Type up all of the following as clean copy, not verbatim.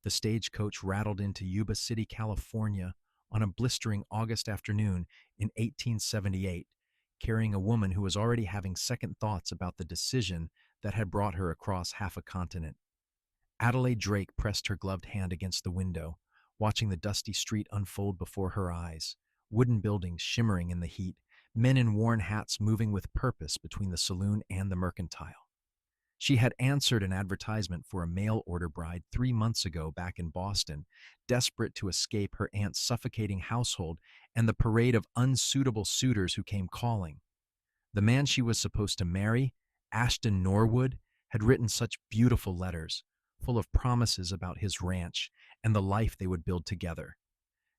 The stagecoach rattled into Yuba City, California on a blistering August afternoon in 1878, carrying a woman who was already having second thoughts about the decision that had brought her across half a continent. Adelaide Drake pressed her gloved hand against the window, watching the dusty street unfold before her eyes, wooden buildings shimmering in the heat, men in worn hats moving with purpose between the saloon and the mercantile. She had answered an advertisement for a mail-order bride 3 months ago back in Boston, desperate to escape her aunt's suffocating household and the parade of unsuitable suitors who came calling. The man she was supposed to marry, Ashton Norwood, had written such beautiful letters, full of promises about his ranch and the life they would build together.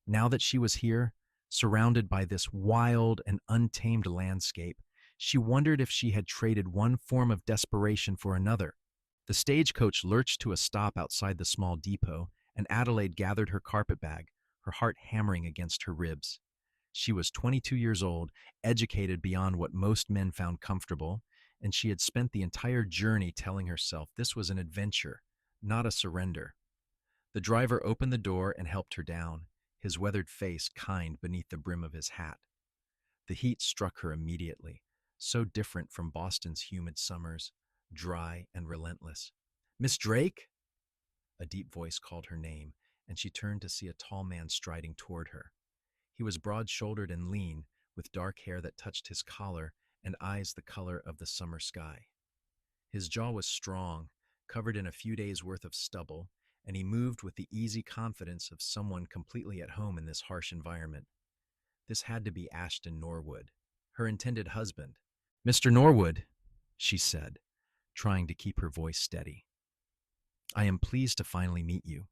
Now that she was here, surrounded by this wild and untamed landscape, she wondered if she had traded one form of desperation for another. The stagecoach lurched to a stop outside the small depot, and Adelaide gathered her carpetbag, her heart hammering against her ribs. She was 22 years old, educated beyond what most men found comfortable, and she had spent the entire journey telling herself this was an adventure, not a surrender. The driver opened the door and helped her down, his weathered face kind beneath the brim of his hat. The heat struck her immediately, so different from Boston's humid summers, dry and relentless. "Miss Drake?" A deep voice called her name, and she turned to see a tall man striding toward her. He was broad-shouldered and lean, with dark hair that touched his collar and eyes the color of the summer sky. His jaw was strong, covered in a few days' worth of stubble, and he moved with the easy confidence of someone completely at home in this harsh environment. This had to be Ashton Norwood, her intended husband. "Mr. Norwood," she said, trying to keep her voice steady, "I am pleased to finally meet you."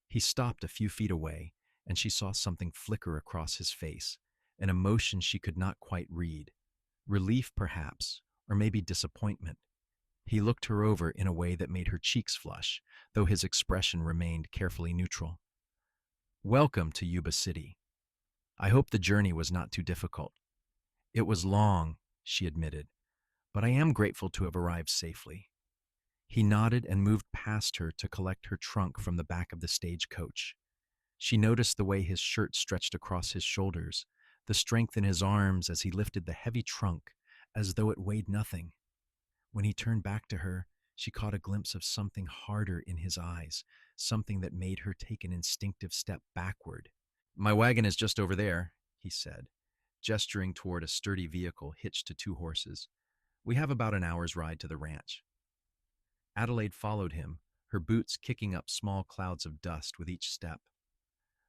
He stopped a few feet away, and she saw something flicker across his face, an emotion she could not quite read. Relief, perhaps, or maybe disappointment. He looked her over in a way that made her cheeks flush, though his expression remained carefully neutral. "Welcome to Yuba City. I hope the journey was not too difficult." "It was long," she admitted, "but I am grateful to have arrived safely." He nodded and moved past her to collect her trunk from the back of the stagecoach. She noticed the way his shirt stretched across his shoulders, the strength in his arms as he lifted the heavy trunk, as though it weighed nothing. When he turned back to her, she caught a glimpse of something harder in his eyes, something that made her take an instinctive step backward. "My wagon is just over there," he said, gesturing toward a sturdy vehicle hitched to 2 horses. "We have about an hour's ride to the ranch." Adelaide followed him, her boots kicking up small clouds of dust with each step.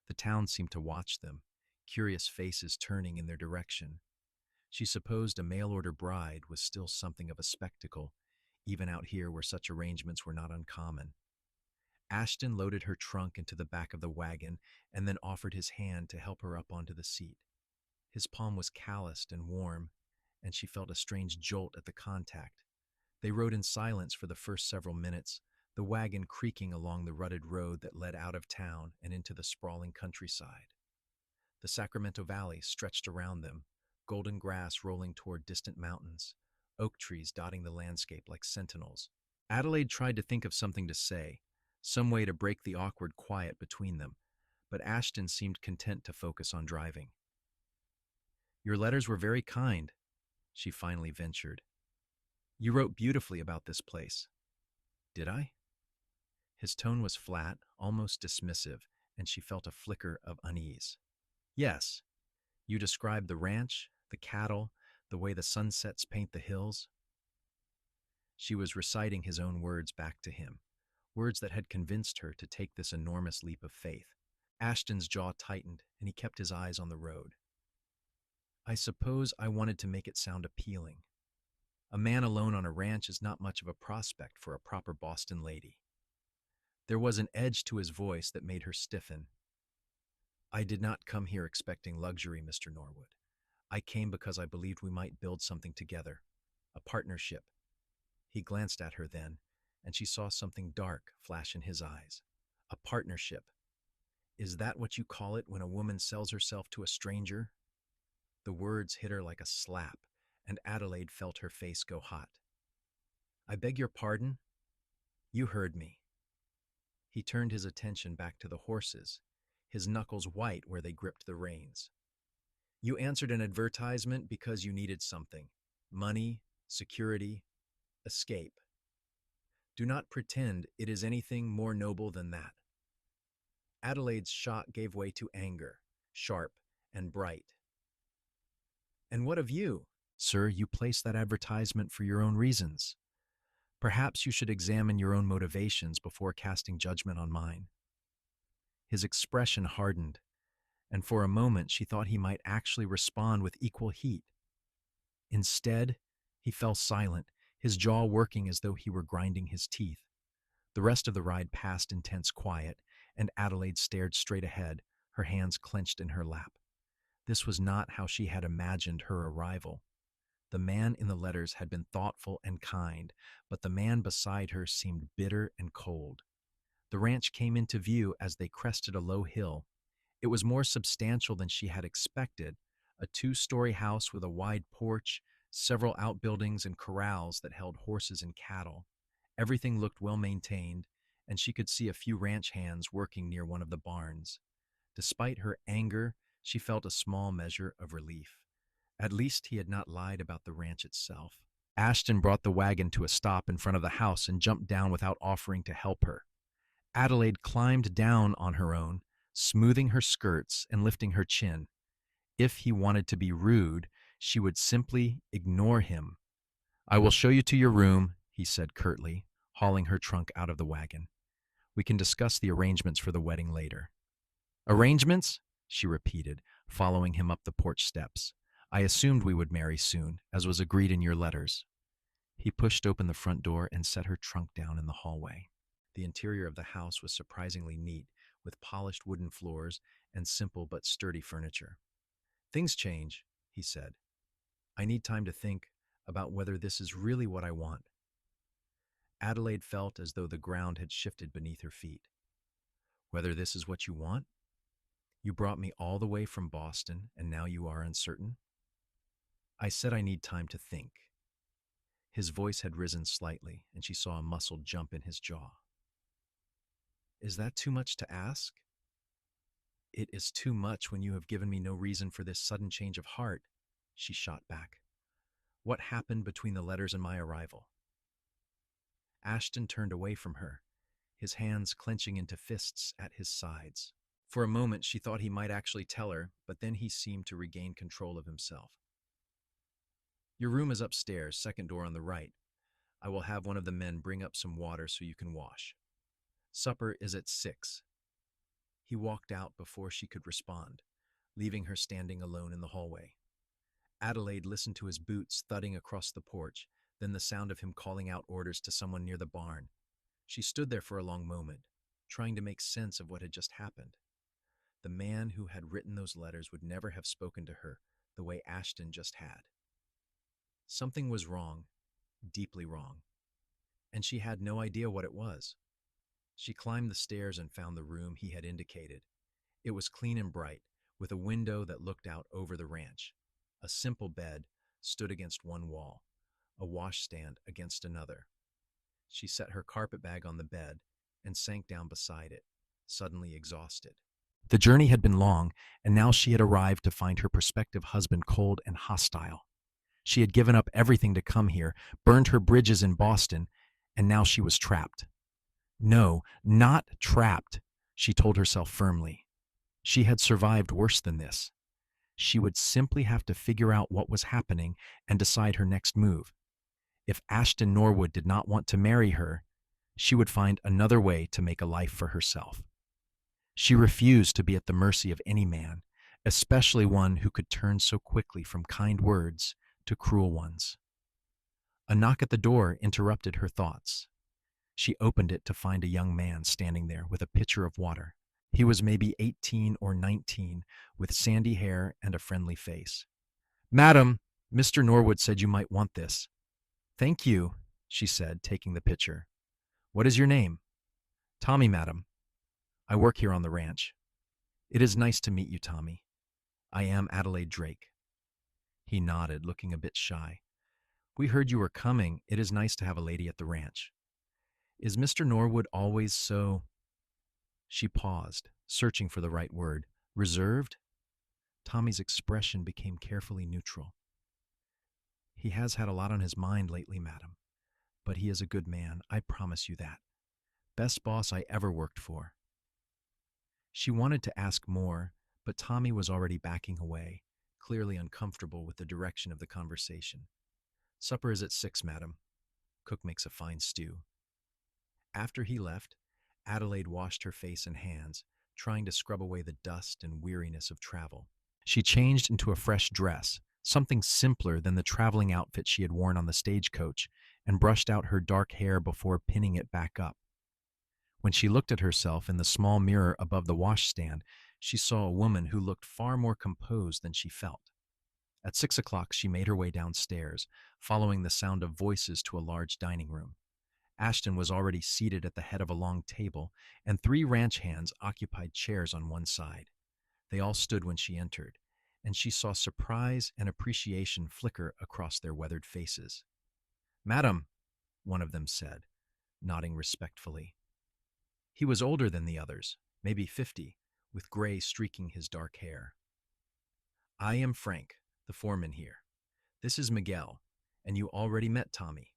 The town seemed to watch them, curious faces turning in their direction. She supposed a mail-order bride was still something of a spectacle, even out here where such arrangements were not uncommon. Ashton loaded her trunk into the back of the wagon and then offered his hand to help her up onto the seat. His palm was calloused and warm, and she felt a strange jolt at the contact. They rode in silence for the first several minutes, the wagon creaking along the rutted road that led out of town and into the sprawling countryside. The Sacramento Valley stretched around them, golden grass rolling toward distant mountains, oak trees dotting the landscape like sentinels. Adelaide tried to think of something to say, some way to break the awkward quiet between them, but Ashton seemed content to focus on driving. "Your letters were very kind," she finally ventured. "You wrote beautifully about this place." "Did I?" His tone was flat, almost dismissive, and she felt a flicker of unease. "Yes, you described the ranch, the cattle, the way the sunsets paint the hills." She was reciting his own words back to him, words that had convinced her to take this enormous leap of faith. Ashton's jaw tightened, and he kept his eyes on the road. "I suppose I wanted to make it sound appealing. A man alone on a ranch is not much of a prospect for a proper Boston lady." There was an edge to his voice that made her stiffen. "I did not come here expecting luxury, Mr. Norwood. I came because I believed we might build something together, a partnership." He glanced at her then, and she saw something dark flash in his eyes. "A partnership. Is that what you call it when a woman sells herself to a stranger?" The words hit her like a slap, and Adelaide felt her face go hot. "I beg your pardon?" "You heard me." He turned his attention back to the horses, his knuckles white where they gripped the reins. You answered an advertisement because you needed something: money, security, escape. Do not pretend it is anything more noble than that. Adelaide's shock gave way to anger, sharp and bright. And what of you? Sir, you placed that advertisement for your own reasons. Perhaps you should examine your own motivations before casting judgment on mine. His expression hardened, and for a moment she thought he might actually respond with equal heat. Instead, he fell silent, his jaw working as though he were grinding his teeth. The rest of the ride passed in tense quiet, and Adelaide stared straight ahead, her hands clenched in her lap. This was not how she had imagined her arrival. The man in the letters had been thoughtful and kind, but the man beside her seemed bitter and cold. The ranch came into view as they crested a low hill. It was more substantial than she had expected, a two-story house with a wide porch, several outbuildings and corrals that held horses and cattle. Everything looked well maintained, and she could see a few ranch hands working near one of the barns. Despite her anger, she felt a small measure of relief. At least he had not lied about the ranch itself. Ashton brought the wagon to a stop in front of the house and jumped down without offering to help her. Adelaide climbed down on her own, smoothing her skirts and lifting her chin. If he wanted to be rude, she would simply ignore him. "I will show you to your room," he said curtly, hauling her trunk out of the wagon. "We can discuss the arrangements for the wedding later." "Arrangements?" she repeated, following him up the porch steps. "I assumed we would marry soon, as was agreed in your letters." He pushed open the front door and set her trunk down in the hallway. The interior of the house was surprisingly neat, with polished wooden floors and simple but sturdy furniture. "Things change," he said. "I need time to think about whether this is really what I want." Adelaide felt as though the ground had shifted beneath her feet. "Whether this is what you want? You brought me all the way from Boston, and now you are uncertain?" "I said I need time to think." His voice had risen slightly, and she saw a muscle jump in his jaw. "Is that too much to ask?" "It is too much when you have given me no reason for this sudden change of heart," she shot back. "What happened between the letters and my arrival?" Ashton turned away from her, his hands clenching into fists at his sides. For a moment she thought he might actually tell her, but then he seemed to regain control of himself. "Your room is upstairs, second door on the right. I will have one of the men bring up some water so you can wash. Supper is at 6. He walked out before she could respond, leaving her standing alone in the hallway. Adelaide listened to his boots thudding across the porch, then the sound of him calling out orders to someone near the barn. She stood there for a long moment, trying to make sense of what had just happened. The man who had written those letters would never have spoken to her the way Ashton just had. Something was wrong, deeply wrong, and she had no idea what it was. She climbed the stairs and found the room he had indicated. It was clean and bright, with a window that looked out over the ranch. A simple bed stood against one wall, a washstand against another. She set her carpetbag on the bed and sank down beside it, suddenly exhausted. The journey had been long, and now she had arrived to find her prospective husband cold and hostile. She had given up everything to come here, burned her bridges in Boston, and now she was trapped. No, not trapped, she told herself firmly. She had survived worse than this. She would simply have to figure out what was happening and decide her next move. If Ashton Norwood did not want to marry her, she would find another way to make a life for herself. She refused to be at the mercy of any man, especially one who could turn so quickly from kind words to cruel ones. A knock at the door interrupted her thoughts. She opened it to find a young man standing there with a pitcher of water. He was maybe 18 or 19, with sandy hair and a friendly face. "Madam, Mr. Norwood said you might want this." "Thank you," she said, taking the pitcher. "What is your name?" "Tommy, madam. I work here on the ranch." "It is nice to meet you, Tommy. I am Adelaide Drake." He nodded, looking a bit shy. "We heard you were coming. It is nice to have a lady at the ranch." "Is Mr. Norwood always so She paused, searching for the right word. Reserved? Tommy's expression became carefully neutral. He has had a lot on his mind lately, madam, but he is a good man, I promise you that. Best boss I ever worked for. She wanted to ask more, but Tommy was already backing away, clearly uncomfortable with the direction of the conversation. Supper is at 6, madam. Cook makes a fine stew. After he left, Adelaide washed her face and hands, trying to scrub away the dust and weariness of travel. She changed into a fresh dress, something simpler than the traveling outfit she had worn on the stagecoach, and brushed out her dark hair before pinning it back up. When she looked at herself in the small mirror above the washstand, she saw a woman who looked far more composed than she felt. At 6 o'clock, she made her way downstairs, following the sound of voices to a large dining room. Ashton was already seated at the head of a long table, and 3 ranch hands occupied chairs on one side. They all stood when she entered, and she saw surprise and appreciation flicker across their weathered faces. "Madam," one of them said, nodding respectfully. He was older than the others, maybe 50, with gray streaking his dark hair. "I am Frank, the foreman here. This is Miguel, and you already met Tommy."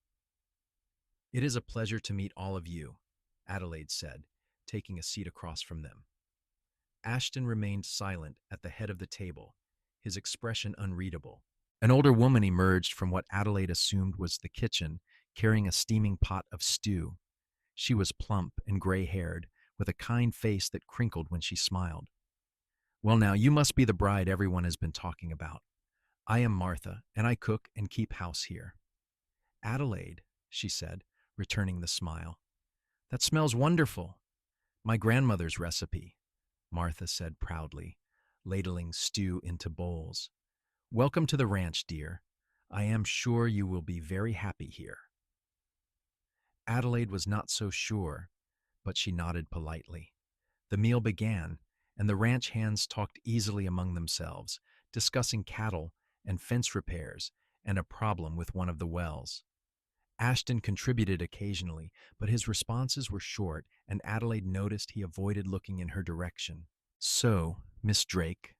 "It is a pleasure to meet all of you," Adelaide said, taking a seat across from them. Ashton remained silent at the head of the table, his expression unreadable. An older woman emerged from what Adelaide assumed was the kitchen, carrying a steaming pot of stew. She was plump and gray-haired, with a kind face that crinkled when she smiled. "Well now, you must be the bride everyone has been talking about. I am Martha, and I cook and keep house here." "Adelaide," she said, returning the smile. "That smells wonderful. My grandmother's recipe," Martha said proudly, ladling stew into bowls. "Welcome to the ranch, dear. I am sure you will be very happy here." Adelaide was not so sure, but she nodded politely. The meal began, and the ranch hands talked easily among themselves, discussing cattle and fence repairs and a problem with one of the wells. Ashton contributed occasionally, but his responses were short, and Adelaide noticed he avoided looking in her direction. "So, Miss Drake,"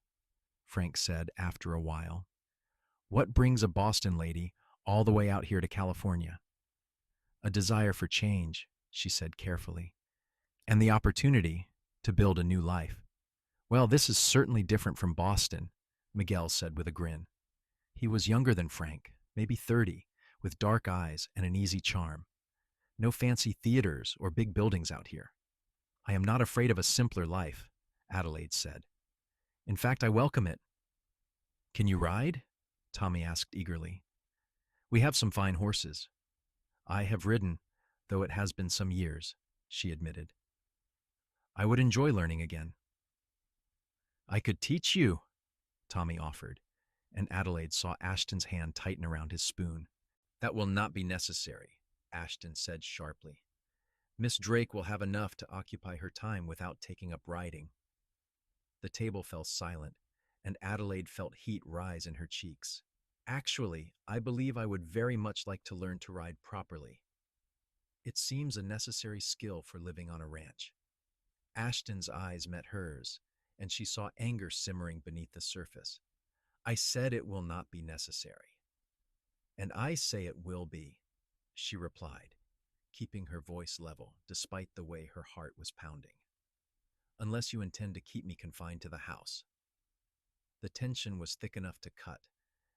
Frank said after a while, "what brings a Boston lady all the way out here to California?" "A desire for change," she said carefully, "and the opportunity to build a new life." "Well, this is certainly different from Boston," Miguel said with a grin. He was younger than Frank, maybe 30, with dark eyes and an easy charm. "No fancy theaters or big buildings out here." "I am not afraid of a simpler life," Adelaide said. "In fact, I welcome it." "Can you ride?" Tommy asked eagerly. "We have some fine horses." "I have ridden, though it has been some years," she admitted. "I would enjoy learning again." "I could teach you," Tommy offered, and Adelaide saw Ashton's hand tighten around his spoon. "That will not be necessary," Ashton said sharply. "Miss Drake will have enough to occupy her time without taking up riding." The table fell silent, and Adelaide felt heat rise in her cheeks. "Actually, I believe I would very much like to learn to ride properly. It seems a necessary skill for living on a ranch." Ashton's eyes met hers, and she saw anger simmering beneath the surface. "I said it will not be necessary." "And I say it will be," she replied, keeping her voice level despite the way her heart was pounding. "Unless you intend to keep me confined to the house." The tension was thick enough to cut,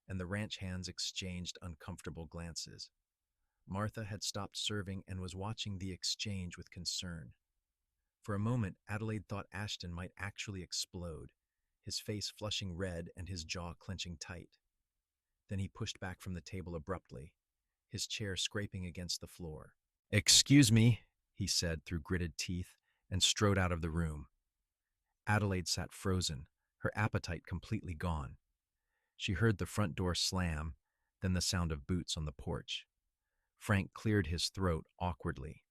and the ranch hands exchanged uncomfortable glances. Martha had stopped serving and was watching the exchange with concern. For a moment, Adelaide thought Ashton might actually explode, his face flushing red and his jaw clenching tight. Then he pushed back from the table abruptly, his chair scraping against the floor. "Excuse me," he said through gritted teeth, and strode out of the room. Adelaide sat frozen, her appetite completely gone. She heard the front door slam, then the sound of boots on the porch. Frank cleared his throat awkwardly.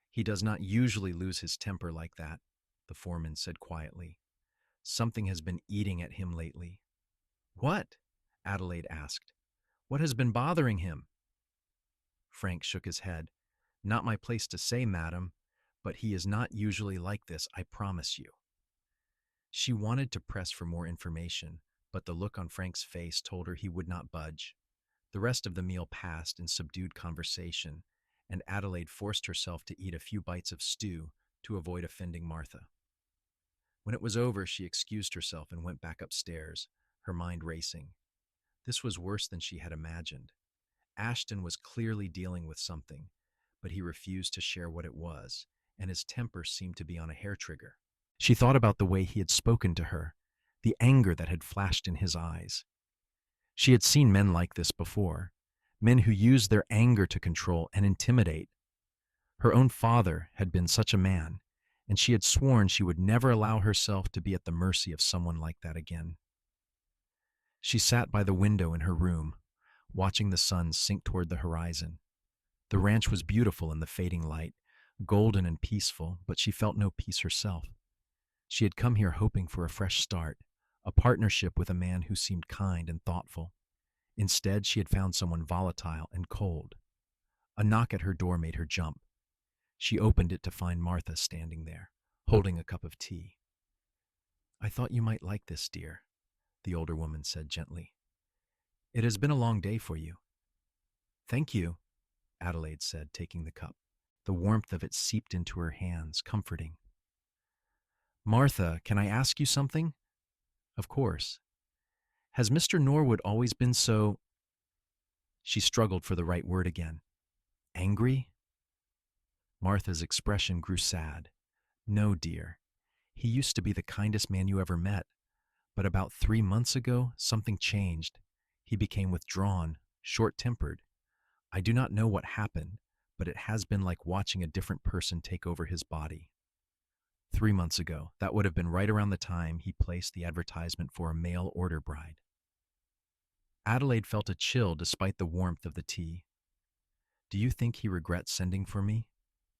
"He does not usually lose his temper like that," the foreman said quietly. "Something has been eating at him lately." "What?" Adelaide asked. "What has been bothering him?" Frank shook his head. "Not my place to say, madam, but he is not usually like this, I promise you. She wanted to press for more information, but the look on Frank's face told her he would not budge. The rest of the meal passed in subdued conversation, and Adelaide forced herself to eat a few bites of stew to avoid offending Martha. When it was over, she excused herself and went back upstairs, her mind racing. This was worse than she had imagined. Ashton was clearly dealing with something, but he refused to share what it was, and his temper seemed to be on a hair trigger. She thought about the way he had spoken to her, the anger that had flashed in his eyes. She had seen men like this before, men who used their anger to control and intimidate. Her own father had been such a man, and she had sworn she would never allow herself to be at the mercy of someone like that again. She sat by the window in her room, watching the sun sink toward the horizon. The ranch was beautiful in the fading light, golden and peaceful, but she felt no peace herself. She had come here hoping for a fresh start, a partnership with a man who seemed kind and thoughtful. Instead, she had found someone volatile and cold. A knock at her door made her jump. She opened it to find Martha standing there, holding a cup of tea. "I thought you might like this, dear," the older woman said gently. "It has been a long day for you." "Thank you," Adelaide said, taking the cup. The warmth of it seeped into her hands, comforting. "Martha, can I ask you something?" "Of course." "Has Mr. Norwood always been so—" She struggled for the right word again. "Angry?" Martha's expression grew sad. "No, dear. He used to be the kindest man you ever met. But about 3 months ago, something changed. He became withdrawn, short-tempered. I do not know what happened, but it has been like watching a different person take over his body." 3 months ago, that would have been right around the time he placed the advertisement for a mail order bride. Adelaide felt a chill despite the warmth of the tea. "Do you think he regrets sending for me?"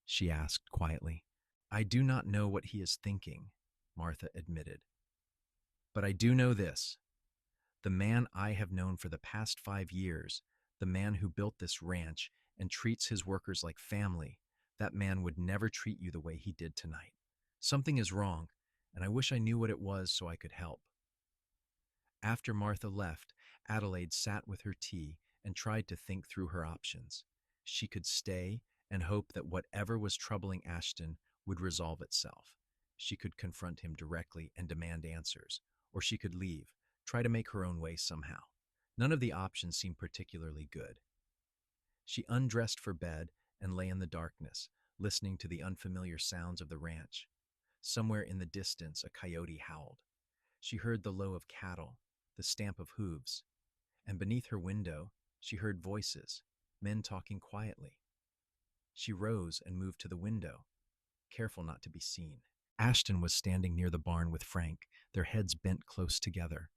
she asked quietly. "I do not know what he is thinking," Martha admitted. "But I do know this. The man I have known for the past 5 years, the man who built this ranch and treats his workers like family, that man would never treat you the way he did tonight. Something is wrong, and I wish I knew what it was so I could help." After Martha left, Adelaide sat with her tea and tried to think through her options. She could stay and hope that whatever was troubling Ashton would resolve itself. She could confront him directly and demand answers, or she could leave, try to make her own way somehow. None of the options seemed particularly good. She undressed for bed and lay in the darkness, listening to the unfamiliar sounds of the ranch. Somewhere in the distance, a coyote howled. She heard the low of cattle, the stamp of hooves, and beneath her window, she heard voices, men talking quietly. She rose and moved to the window, careful not to be seen. Ashton was standing near the barn with Frank, their heads bent close together.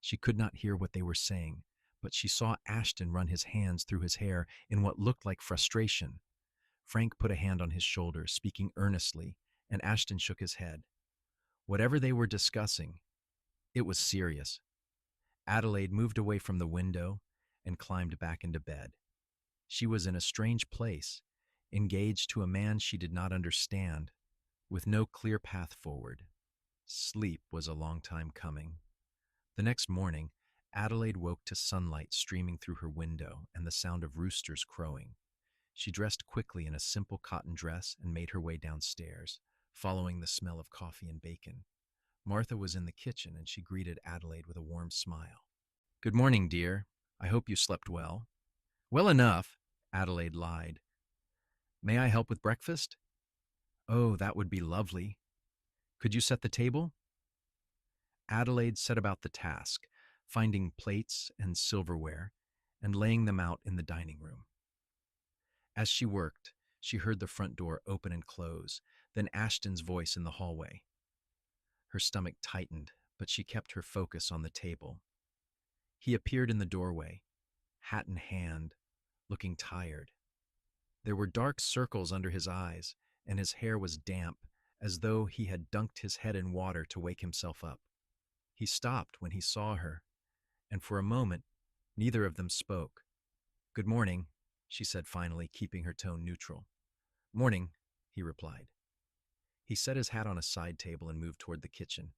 She could not hear what they were saying, but she saw Ashton run his hands through his hair in what looked like frustration. Frank put a hand on his shoulder, speaking earnestly, and Ashton shook his head. Whatever they were discussing, it was serious. Adelaide moved away from the window and climbed back into bed. She was in a strange place, engaged to a man she did not understand, with no clear path forward. Sleep was a long time coming. The next morning, Adelaide woke to sunlight streaming through her window and the sound of roosters crowing. She dressed quickly in a simple cotton dress and made her way downstairs, following the smell of coffee and bacon. Martha was in the kitchen and she greeted Adelaide with a warm smile. "Good morning, dear. I hope you slept well." "Well enough," Adelaide lied. "May I help with breakfast?" "Oh, that would be lovely. Could you set the table?" Adelaide set about the task, finding plates and silverware and laying them out in the dining room. As she worked, she heard the front door open and close, then Ashton's voice in the hallway. Her stomach tightened, but she kept her focus on the table. He appeared in the doorway, hat in hand, looking tired. There were dark circles under his eyes, and his hair was damp, as though he had dunked his head in water to wake himself up. He stopped when he saw her, and for a moment, neither of them spoke. "Good morning," she said finally, keeping her tone neutral. "Morning," he replied. He set his hat on a side table and moved toward the kitchen.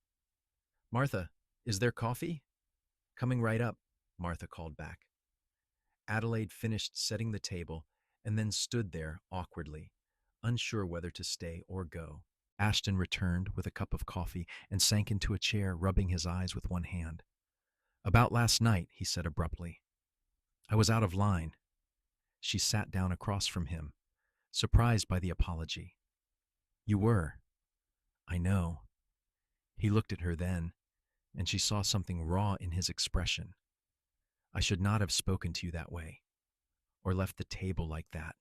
Martha, is there coffee? Coming right up, Martha called back. Adelaide finished setting the table and then stood there awkwardly, unsure whether to stay or go. Ashton returned with a cup of coffee and sank into a chair, rubbing his eyes with one hand. About last night, he said abruptly. I was out of line. She sat down across from him, surprised by the apology. You were. I know. He looked at her then, and she saw something raw in his expression. I should not have spoken to you that way, or left the table like that.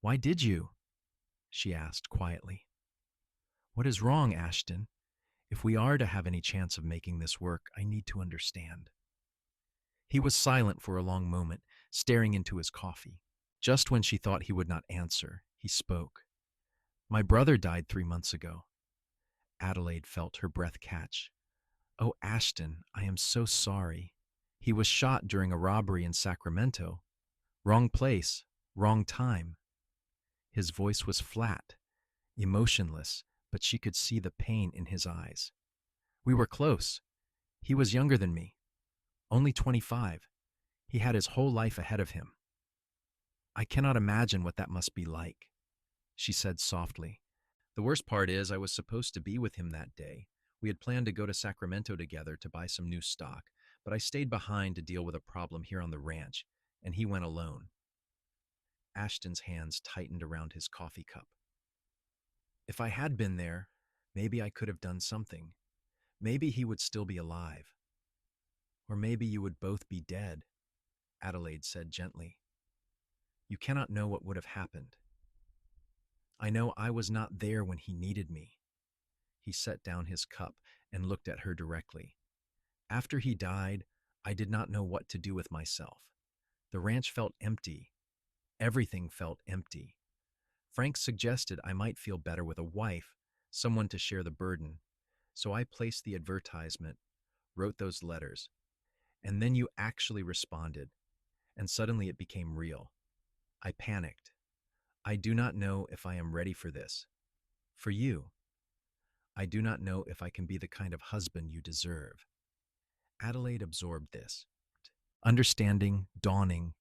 Why did you? She asked quietly. What is wrong, Ashton? If we are to have any chance of making this work, I need to understand. He was silent for a long moment, staring into his coffee. Just when she thought he would not answer, he spoke. My brother died 3 months ago. Adelaide felt her breath catch. Oh, Ashton, I am so sorry. He was shot during a robbery in Sacramento. Wrong place, wrong time. His voice was flat, emotionless, but she could see the pain in his eyes. We were close. He was younger than me, only 25. He had his whole life ahead of him. I cannot imagine what that must be like, she said softly. The worst part is I was supposed to be with him that day. We had planned to go to Sacramento together to buy some new stock, but I stayed behind to deal with a problem here on the ranch, and he went alone. Ashton's hands tightened around his coffee cup. If I had been there, maybe I could have done something. Maybe he would still be alive. Or maybe you would both be dead, Adelaide said gently. You cannot know what would have happened. I know I was not there when he needed me. He set down his cup and looked at her directly. After he died, I did not know what to do with myself. The ranch felt empty. Everything felt empty. Frank suggested I might feel better with a wife, someone to share the burden. So I placed the advertisement, wrote those letters, and then you actually responded, and suddenly it became real. I panicked. I do not know if I am ready for this. For you. I do not know if I can be the kind of husband you deserve. Adelaide absorbed this. Understanding, dawning.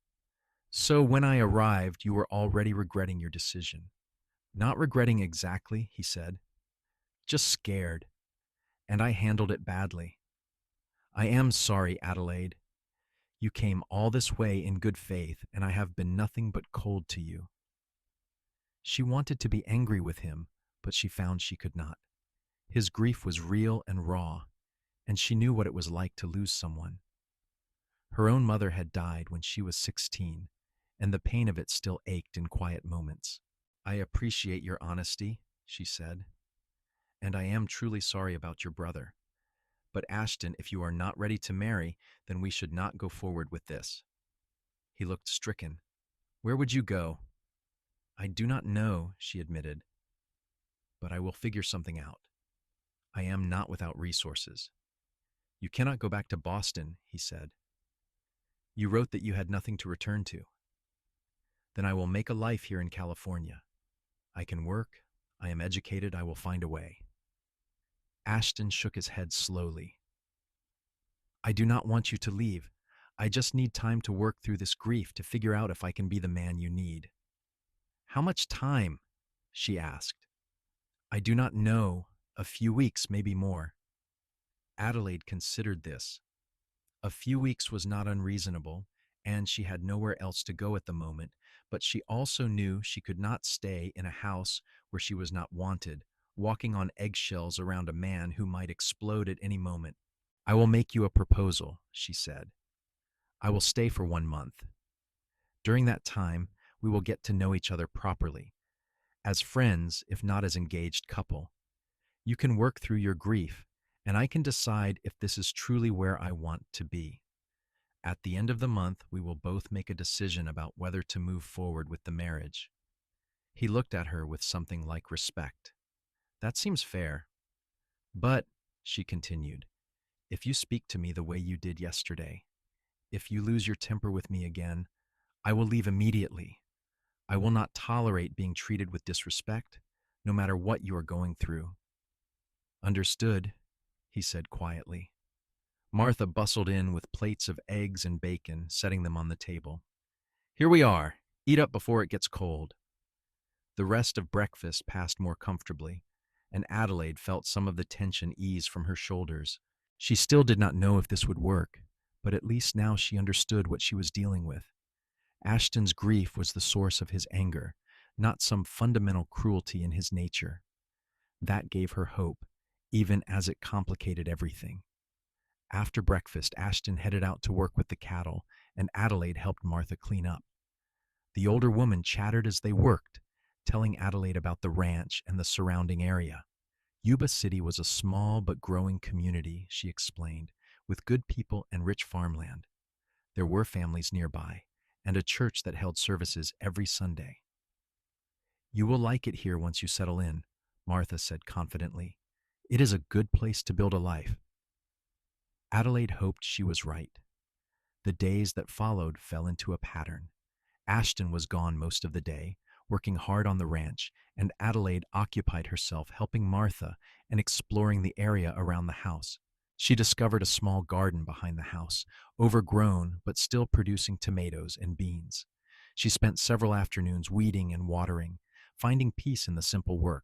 So when I arrived, you were already regretting your decision. Not regretting exactly, he said. Just scared. And I handled it badly. I am sorry, Adelaide. You came all this way in good faith, and I have been nothing but cold to you. She wanted to be angry with him, but she found she could not. His grief was real and raw, and she knew what it was like to lose someone. Her own mother had died when she was 16, and the pain of it still ached in quiet moments. I appreciate your honesty, she said, and I am truly sorry about your brother. But Ashton, if you are not ready to marry, then we should not go forward with this. He looked stricken. Where would you go? I do not know, she admitted, but I will figure something out. I am not without resources. You cannot go back to Boston, he said. You wrote that you had nothing to return to. Then I will make a life here in California. I can work, I am educated, I will find a way. Ashton shook his head slowly. I do not want you to leave. I just need time to work through this grief to figure out if I can be the man you need. How much time? She asked. I do not know. A few weeks, maybe more. Adelaide considered this. A few weeks was not unreasonable, and she had nowhere else to go at the moment, but she also knew she could not stay in a house where she was not wanted, walking on eggshells around a man who might explode at any moment. I will make you a proposal, she said. I will stay for 1 month. During that time, we will get to know each other properly, as friends, if not as engaged couple. You can work through your grief, and I can decide if this is truly where I want to be. At the end of the month, we will both make a decision about whether to move forward with the marriage. He looked at her with something like respect. That seems fair. But, she continued, if you speak to me the way you did yesterday, if you lose your temper with me again, I will leave immediately. I will not tolerate being treated with disrespect, no matter what you are going through. Understood, he said quietly. Martha bustled in with plates of eggs and bacon, setting them on the table. Here we are. Eat up before it gets cold. The rest of breakfast passed more comfortably, and Adelaide felt some of the tension ease from her shoulders. She still did not know if this would work, but at least now she understood what she was dealing with. Ashton's grief was the source of his anger, not some fundamental cruelty in his nature. That gave her hope, even as it complicated everything. After breakfast, Ashton headed out to work with the cattle, and Adelaide helped Martha clean up. The older woman chattered as they worked, telling Adelaide about the ranch and the surrounding area. Yuba City was a small but growing community, she explained, with good people and rich farmland. There were families nearby, and a church that held services every Sunday. You will like it here once you settle in, Martha said confidently. It is a good place to build a life. Adelaide hoped she was right. The days that followed fell into a pattern. Ashton was gone most of the day, working hard on the ranch, and Adelaide occupied herself helping Martha and exploring the area around the house. She discovered a small garden behind the house, overgrown but still producing tomatoes and beans. She spent several afternoons weeding and watering, finding peace in the simple work.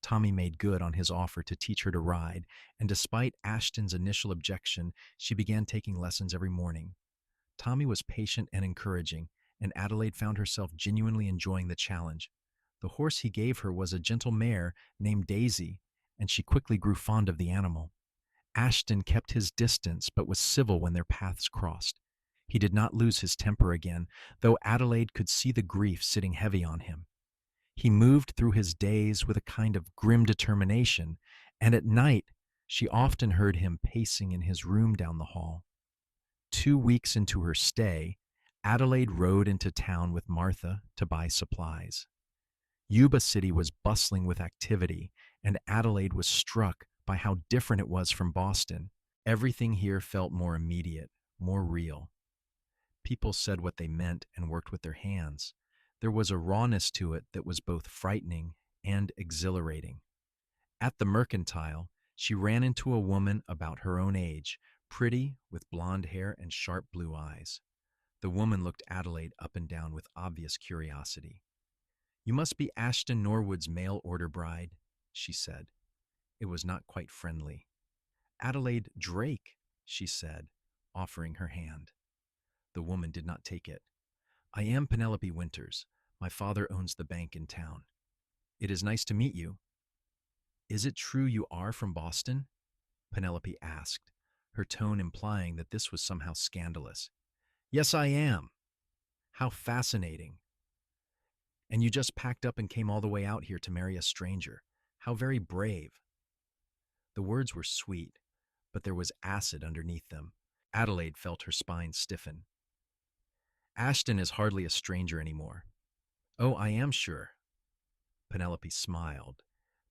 Tommy made good on his offer to teach her to ride, and despite Ashton's initial objection, she began taking lessons every morning. Tommy was patient and encouraging, and Adelaide found herself genuinely enjoying the challenge. The horse he gave her was a gentle mare named Daisy, and she quickly grew fond of the animal. Ashton kept his distance but was civil when their paths crossed. He did not lose his temper again, though Adelaide could see the grief sitting heavy on him. He moved through his days with a kind of grim determination, and at night she often heard him pacing in his room down the hall. 2 weeks into her stay, Adelaide rode into town with Martha to buy supplies. Yuba City was bustling with activity, and Adelaide was struck by how different it was from Boston. Everything here felt more immediate, more real. People said what they meant and worked with their hands. There was a rawness to it that was both frightening and exhilarating. At the mercantile, she ran into a woman about her own age, pretty, with blonde hair and sharp blue eyes. The woman looked Adelaide up and down with obvious curiosity. "You must be Ashton Norwood's mail-order bride," she said. It was not quite friendly. "Adelaide Drake," she said, offering her hand. The woman did not take it. "I am Penelope Winters. My father owns the bank in town. It is nice to meet you." "Is it true you are from Boston?" Penelope asked, her tone implying that this was somehow scandalous. "Yes, I am." "How fascinating. And you just packed up and came all the way out here to marry a stranger. How very brave." The words were sweet, but there was acid underneath them. Adelaide felt her spine stiffen. "Ashton is hardly a stranger anymore." "Oh, I am sure." Penelope smiled,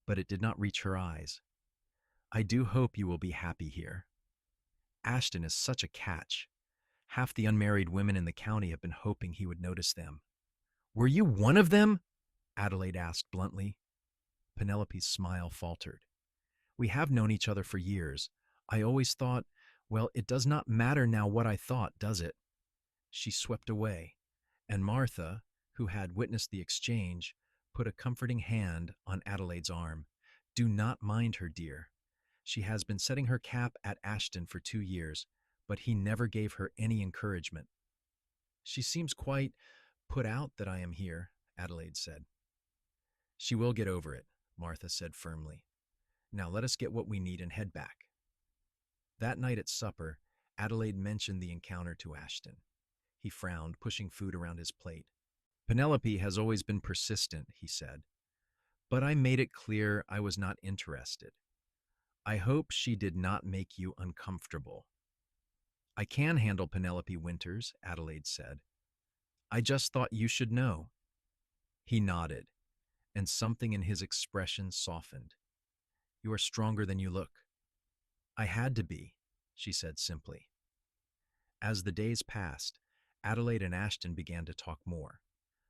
but it did not reach her eyes. "I do hope you will be happy here. Ashton is such a catch. Half the unmarried women in the county have been hoping he would notice them." "Were you one of them?" Adelaide asked bluntly. Penelope's smile faltered. "We have known each other for years. I always thought, well, it does not matter now what I thought, does it?" She swept away, and Martha, who had witnessed the exchange, put a comforting hand on Adelaide's arm. "Do not mind her, dear. She has been setting her cap at Ashton for 2 years, but he never gave her any encouragement." "She seems quite put out that I am here," Adelaide said. "She will get over it," Martha said firmly. "Now let us get what we need and head back." That night at supper, Adelaide mentioned the encounter to Ashton. He frowned, pushing food around his plate. "Penelope has always been persistent," he said, "but I made it clear I was not interested. I hope she did not make you uncomfortable." "I can handle Penelope Winters," Adelaide said. "I just thought you should know." He nodded, and something in his expression softened. "You are stronger than you look." "I had to be," she said simply. As the days passed, Adelaide and Ashton began to talk more.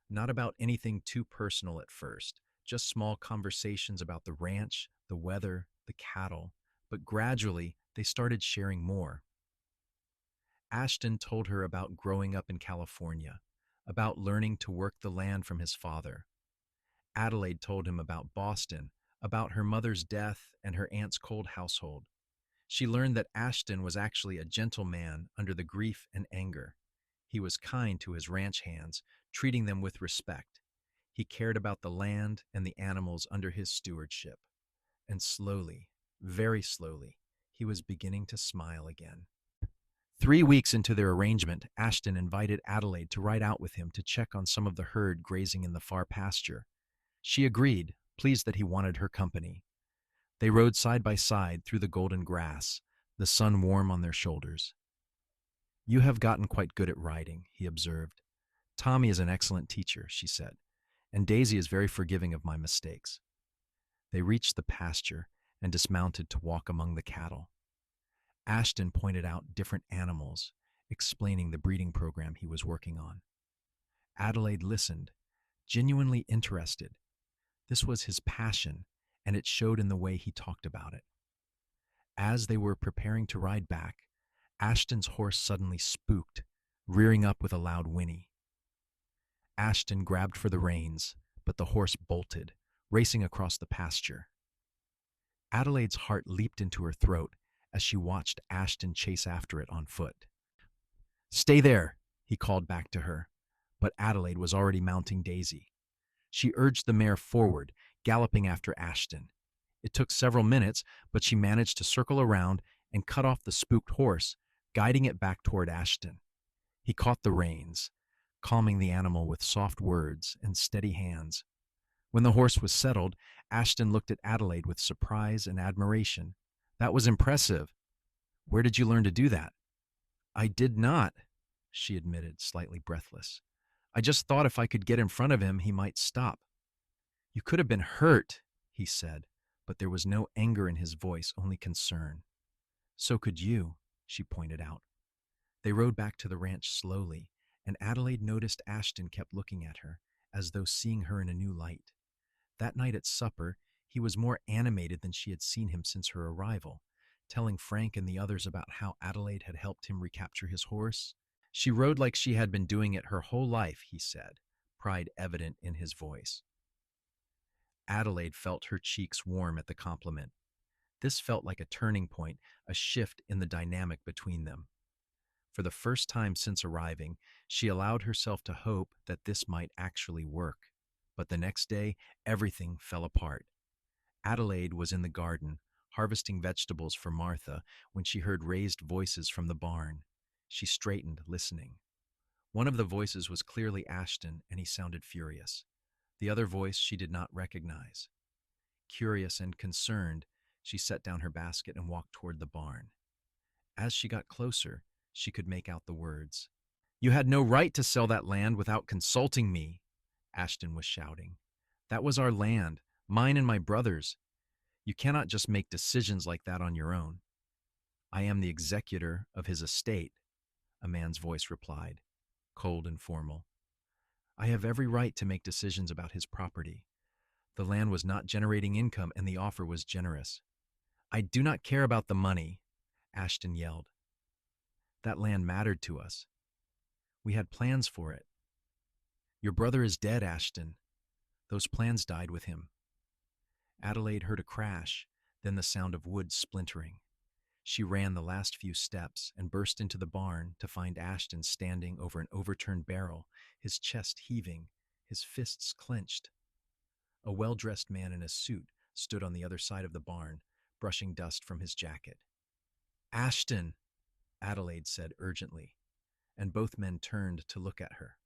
Not about anything too personal at first, just small conversations about the ranch, the weather, the cattle, but gradually they started sharing more. Ashton told her about growing up in California, about learning to work the land from his father. Adelaide told him about Boston, about her mother's death and her aunt's cold household. She learned that Ashton was actually a gentle man under the grief and anger. He was kind to his ranch hands, treating them with respect. He cared about the land and the animals under his stewardship. And slowly, very slowly, he was beginning to smile again. 3 weeks into their arrangement, Ashton invited Adelaide to ride out with him to check on some of the herd grazing in the far pasture. She agreed, pleased that he wanted her company. They rode side by side through the golden grass, the sun warm on their shoulders. "You have gotten quite good at riding," he observed. "Tommy is an excellent teacher," she said, "and Daisy is very forgiving of my mistakes." They reached the pasture and dismounted to walk among the cattle. Ashton pointed out different animals, explaining the breeding program he was working on. Adelaide listened, genuinely interested. This was his passion, and it showed in the way he talked about it. As they were preparing to ride back, Ashton's horse suddenly spooked, rearing up with a loud whinny. Ashton grabbed for the reins, but the horse bolted, racing across the pasture. Adelaide's heart leaped into her throat as she watched Ashton chase after it on foot. "Stay there," he called back to her, but Adelaide was already mounting Daisy. She urged the mare forward, galloping after Ashton. It took several minutes, but she managed to circle around and cut off the spooked horse, guiding it back toward Ashton. He caught the reins, calming the animal with soft words and steady hands. When the horse was settled, Ashton looked at Adelaide with surprise and admiration. "That was impressive. Where did you learn to do that?" "I did not," she admitted, slightly breathless. "I just thought if I could get in front of him, he might stop." "You could have been hurt," he said, but there was no anger in his voice, only concern. "So could you," she pointed out. They rode back to the ranch slowly, and Adelaide noticed Ashton kept looking at her, as though seeing her in a new light. That night at supper, he was more animated than she had seen him since her arrival, telling Frank and the others about how Adelaide had helped him recapture his horse. "She rode like she had been doing it her whole life," he said, pride evident in his voice. Adelaide felt her cheeks warm at the compliment. This felt like a turning point, a shift in the dynamic between them. For the first time since arriving, she allowed herself to hope that this might actually work. But the next day, everything fell apart. Adelaide was in the garden, harvesting vegetables for Martha, when she heard raised voices from the barn. She straightened, listening. One of the voices was clearly Ashton, and he sounded furious. The other voice she did not recognize. Curious and concerned, she set down her basket and walked toward the barn. As she got closer, she could make out the words. "You had no right to sell that land without consulting me," Ashton was shouting. "That was our land, mine and my brother's. You cannot just make decisions like that on your own." "I am the executor of his estate," a man's voice replied, cold and formal. "I have every right to make decisions about his property. The land was not generating income, and the offer was generous." "I do not care about the money," Ashton yelled. "That land mattered to us. We had plans for it." "Your brother is dead, Ashton. Those plans died with him." Adelaide heard a crash, then the sound of wood splintering. She ran the last few steps and burst into the barn to find Ashton standing over an overturned barrel, his chest heaving, his fists clenched. A well-dressed man in a suit stood on the other side of the barn, brushing dust from his jacket. "Ashton," Adelaide said urgently, and both men turned to look at her.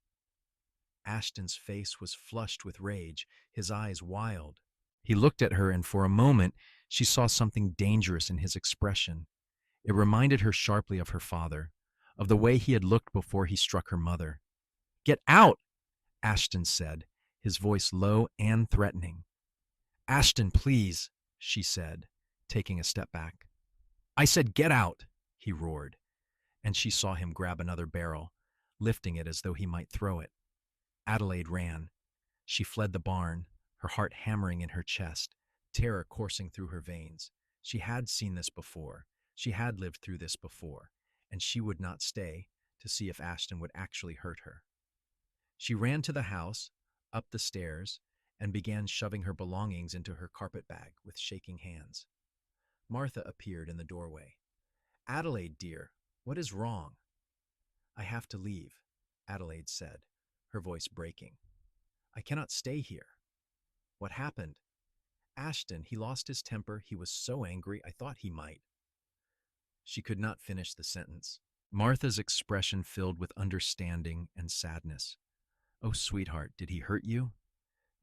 Ashton's face was flushed with rage, his eyes wild. He looked at her, and for a moment she saw something dangerous in his expression. It reminded her sharply of her father, of the way he had looked before he struck her mother. "Get out!" Ashton said, his voice low and threatening. "Ashton, please," she said, taking a step back. "I said get out," he roared, and she saw him grab another barrel, lifting it as though he might throw it. Adelaide ran. She fled the barn, her heart hammering in her chest, terror coursing through her veins. She had seen this before. She had lived through this before, and she would not stay to see if Ashton would actually hurt her. She ran to the house, up the stairs, and began shoving her belongings into her carpet bag with shaking hands. Martha appeared in the doorway. "Adelaide, dear, what is wrong?" "I have to leave," Adelaide said, her voice breaking. "I cannot stay here." "What happened?" "Ashton, he lost his temper. He was so angry, I thought he might." She could not finish the sentence. Martha's expression filled with understanding and sadness. "Oh, sweetheart, did he hurt you?"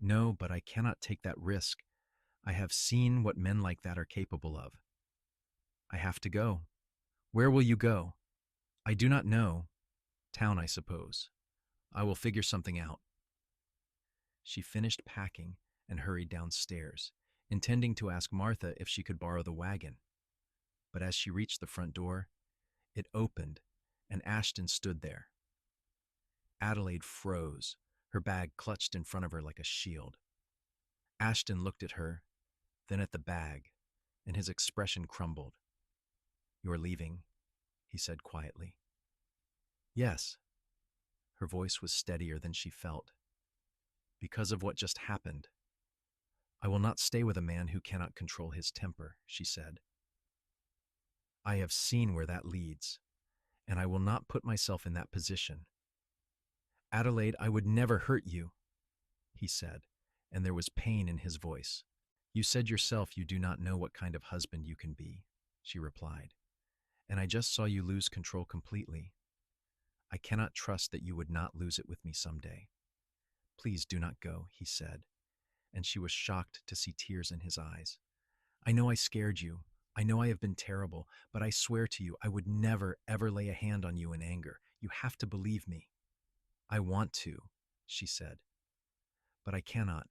"No, but I cannot take that risk. I have seen what men like that are capable of." "I have to go." "Where will you go?" "I do not know. Town, I suppose. I will figure something out." She finished packing and hurried downstairs, intending to ask Martha if she could borrow the wagon. But as she reached the front door, it opened, and Ashton stood there. Adelaide froze, her bag clutched in front of her like a shield. Ashton looked at her, then at the bag, and his expression crumbled. "You're leaving," he said quietly. "Yes." Her voice was steadier than she felt. "Because of what just happened. I will not stay with a man who cannot control his temper," she said. "I have seen where that leads, and I will not put myself in that position." "Adelaide, I would never hurt you," he said, and there was pain in his voice. "You said yourself you do not know what kind of husband you can be," she replied, "and I just saw you lose control completely. I cannot trust that you would not lose it with me someday. Please do not go," he said, and she was shocked to see tears in his eyes. "I know I scared you. I know I have been terrible, but I swear to you I would never, ever lay a hand on you in anger. You have to believe me." "I want to," she said, "but I cannot.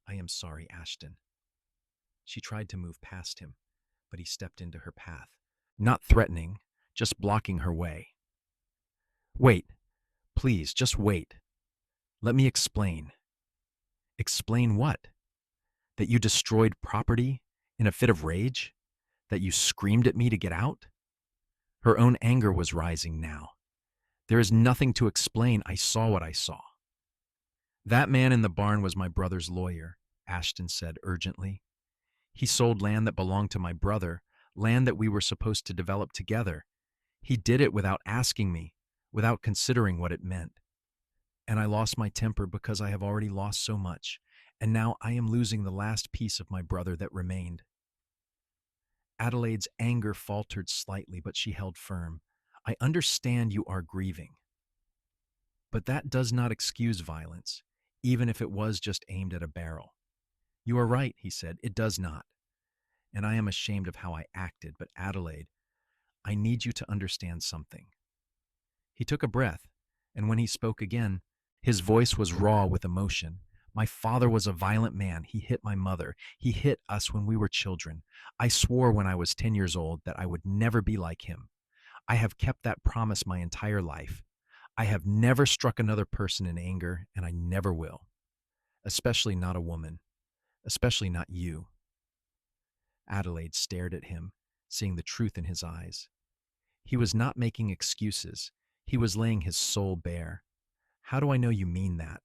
I am sorry, Ashton." She tried to move past him, but he stepped into her path, not threatening, just blocking her way. "Wait, please, just wait. Let me explain." "Explain what?" "That you destroyed property in a fit of rage? That you screamed at me to get out?" Her own anger was rising now. "There is nothing to explain. I saw what I saw." "That man in the barn was my brother's lawyer," Ashton said urgently. "He sold land that belonged to my brother, land that we were supposed to develop together. He did it without asking me, without considering what it meant. And I lost my temper because I have already lost so much, and now I am losing the last piece of my brother that remained." Adelaide's anger faltered slightly, but she held firm. "I understand you are grieving. But that does not excuse violence, even if it was just aimed at a barrel." "You are right," he said, "it does not. And I am ashamed of how I acted, but Adelaide, I need you to understand something." He took a breath, and when he spoke again, his voice was raw with emotion. "My father was a violent man. He hit my mother. He hit us when we were children. I swore when I was 10 years old that I would never be like him. I have kept that promise my entire life. I have never struck another person in anger, and I never will. Especially not a woman. Especially not you." Adelaide stared at him, seeing the truth in his eyes. He was not making excuses. He was laying his soul bare. "How do I know you mean that?"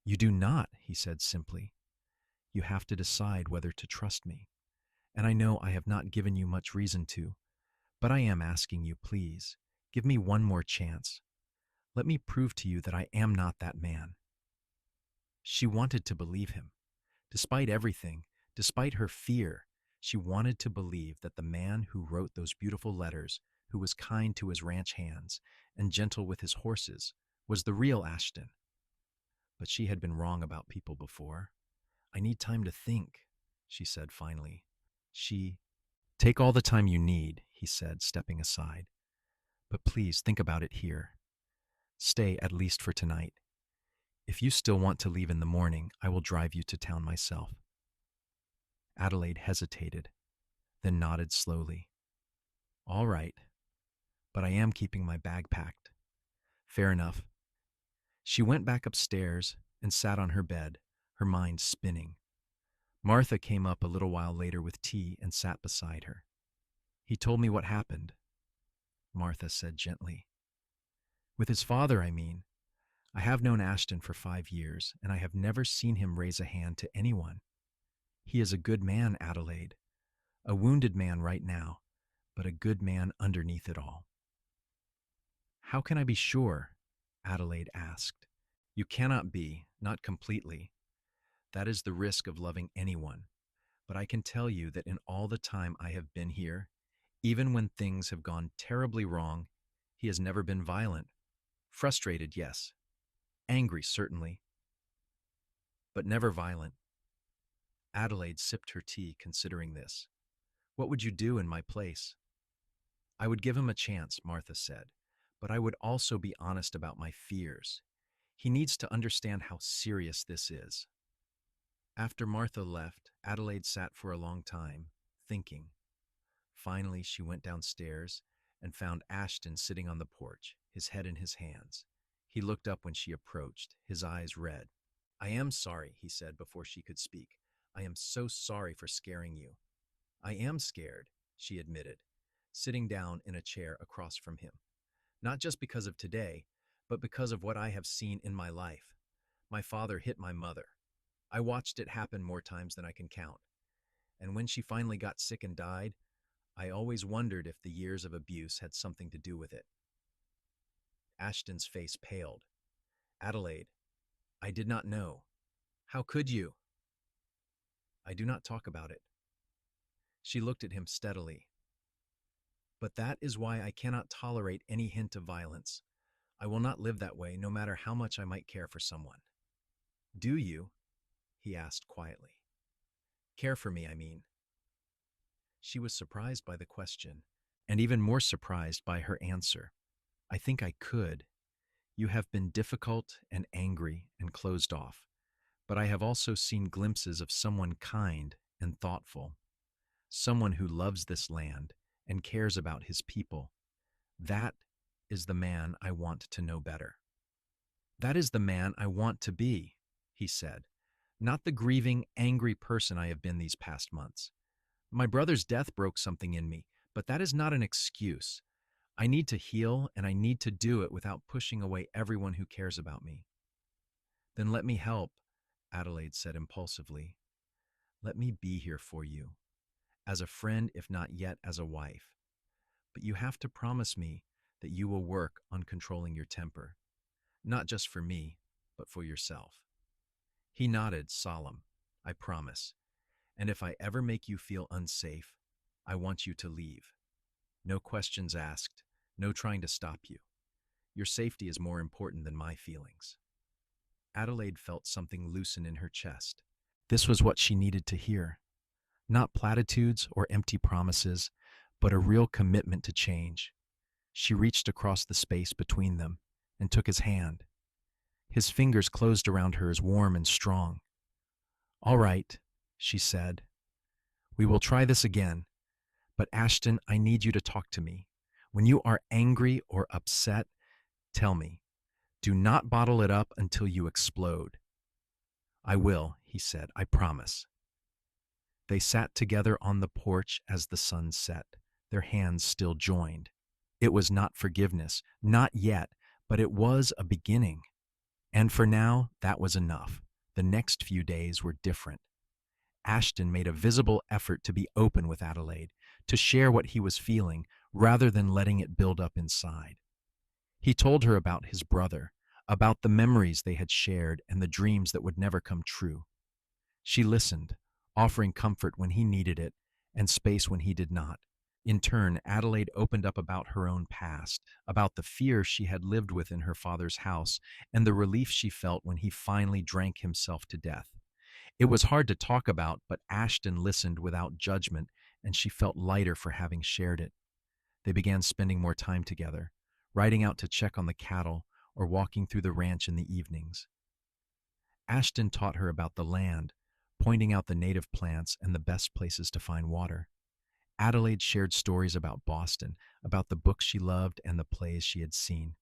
"You do not," he said simply. "You have to decide whether to trust me. And I know I have not given you much reason to, but I am asking you, please, give me one more chance. Let me prove to you that I am not that man." She wanted to believe him. Despite everything, despite her fear, she wanted to believe that the man who wrote those beautiful letters, who was kind to his ranch hands and gentle with his horses, was the real Ashton. But she had been wrong about people before. "I need time to think," she said finally. "Take all the time you need," he said, stepping aside. "But please think about it here. Stay at least for tonight. If you still want to leave in the morning, I will drive you to town myself." Adelaide hesitated, then nodded slowly. "All right, but I am keeping my bag packed." "Fair enough." She went back upstairs and sat on her bed, her mind spinning. Martha came up a little while later with tea and sat beside her. "He told me what happened," Martha said gently. "With his father, I mean. I have known Ashton for 5 years, and I have never seen him raise a hand to anyone. He is a good man, Adelaide. A wounded man right now, but a good man underneath it all." "How can I be sure?" Adelaide asked. "You cannot be, not completely. That is the risk of loving anyone. But I can tell you that in all the time I have been here, even when things have gone terribly wrong, he has never been violent. Frustrated, yes. Angry, certainly. But never violent." Adelaide sipped her tea, considering this. "What would you do in my place?" "I would give him a chance," Martha said, "but I would also be honest about my fears. He needs to understand how serious this is." After Martha left, Adelaide sat for a long time, thinking. Finally, she went downstairs and found Ashton sitting on the porch, his head in his hands. He looked up when she approached, his eyes red. "I am sorry," he said before she could speak. "I am so sorry for scaring you." "I am scared," she admitted, sitting down in a chair across from him. "Not just because of today, but because of what I have seen in my life. My father hit my mother. I watched it happen more times than I can count. And when she finally got sick and died, I always wondered if the years of abuse had something to do with it." Ashton's face paled. "Adelaide, I did not know. How could you?" "I do not talk about it." She looked at him steadily. "But that is why I cannot tolerate any hint of violence. I will not live that way, no matter how much I might care for someone." "Do you?" he asked quietly. "Care for me, I mean." She was surprised by the question, and even more surprised by her answer. "I think I could. You have been difficult and angry and closed off, but I have also seen glimpses of someone kind and thoughtful, someone who loves this land and cares about his people. That is the man I want to know better." "That is the man I want to be," he said, "not the grieving, angry person I have been these past months. My brother's death broke something in me, but that is not an excuse. I need to heal, and I need to do it without pushing away everyone who cares about me." "Then let me help," Adelaide said impulsively. "Let me be here for you, as a friend if not yet as a wife. But you have to promise me that you will work on controlling your temper, not just for me, but for yourself." He nodded, solemn. "I promise. And if I ever make you feel unsafe, I want you to leave. No questions asked, no trying to stop you. Your safety is more important than my feelings." Adelaide felt something loosen in her chest. This was what she needed to hear. Not platitudes or empty promises, but a real commitment to change. She reached across the space between them and took his hand. His fingers closed around hers, warm and strong. "All right," she said. "We will try this again. But Ashton, I need you to talk to me. When you are angry or upset, tell me. Do not bottle it up until you explode." "I will," he said. "I promise." They sat together on the porch as the sun set, their hands still joined. It was not forgiveness, not yet, but it was a beginning. And for now, that was enough. The next few days were different. Ashton made a visible effort to be open with Adelaide, to share what he was feeling, rather than letting it build up inside. He told her about his brother, about the memories they had shared and the dreams that would never come true. She listened, offering comfort when he needed it and space when he did not. In turn, Adelaide opened up about her own past, about the fear she had lived with in her father's house, and the relief she felt when he finally drank himself to death. It was hard to talk about, but Ashton listened without judgment, and she felt lighter for having shared it. They began spending more time together, riding out to check on the cattle or walking through the ranch in the evenings. Ashton taught her about the land, pointing out the native plants and the best places to find water. Adelaide shared stories about Boston, about the books she loved and the plays she had seen.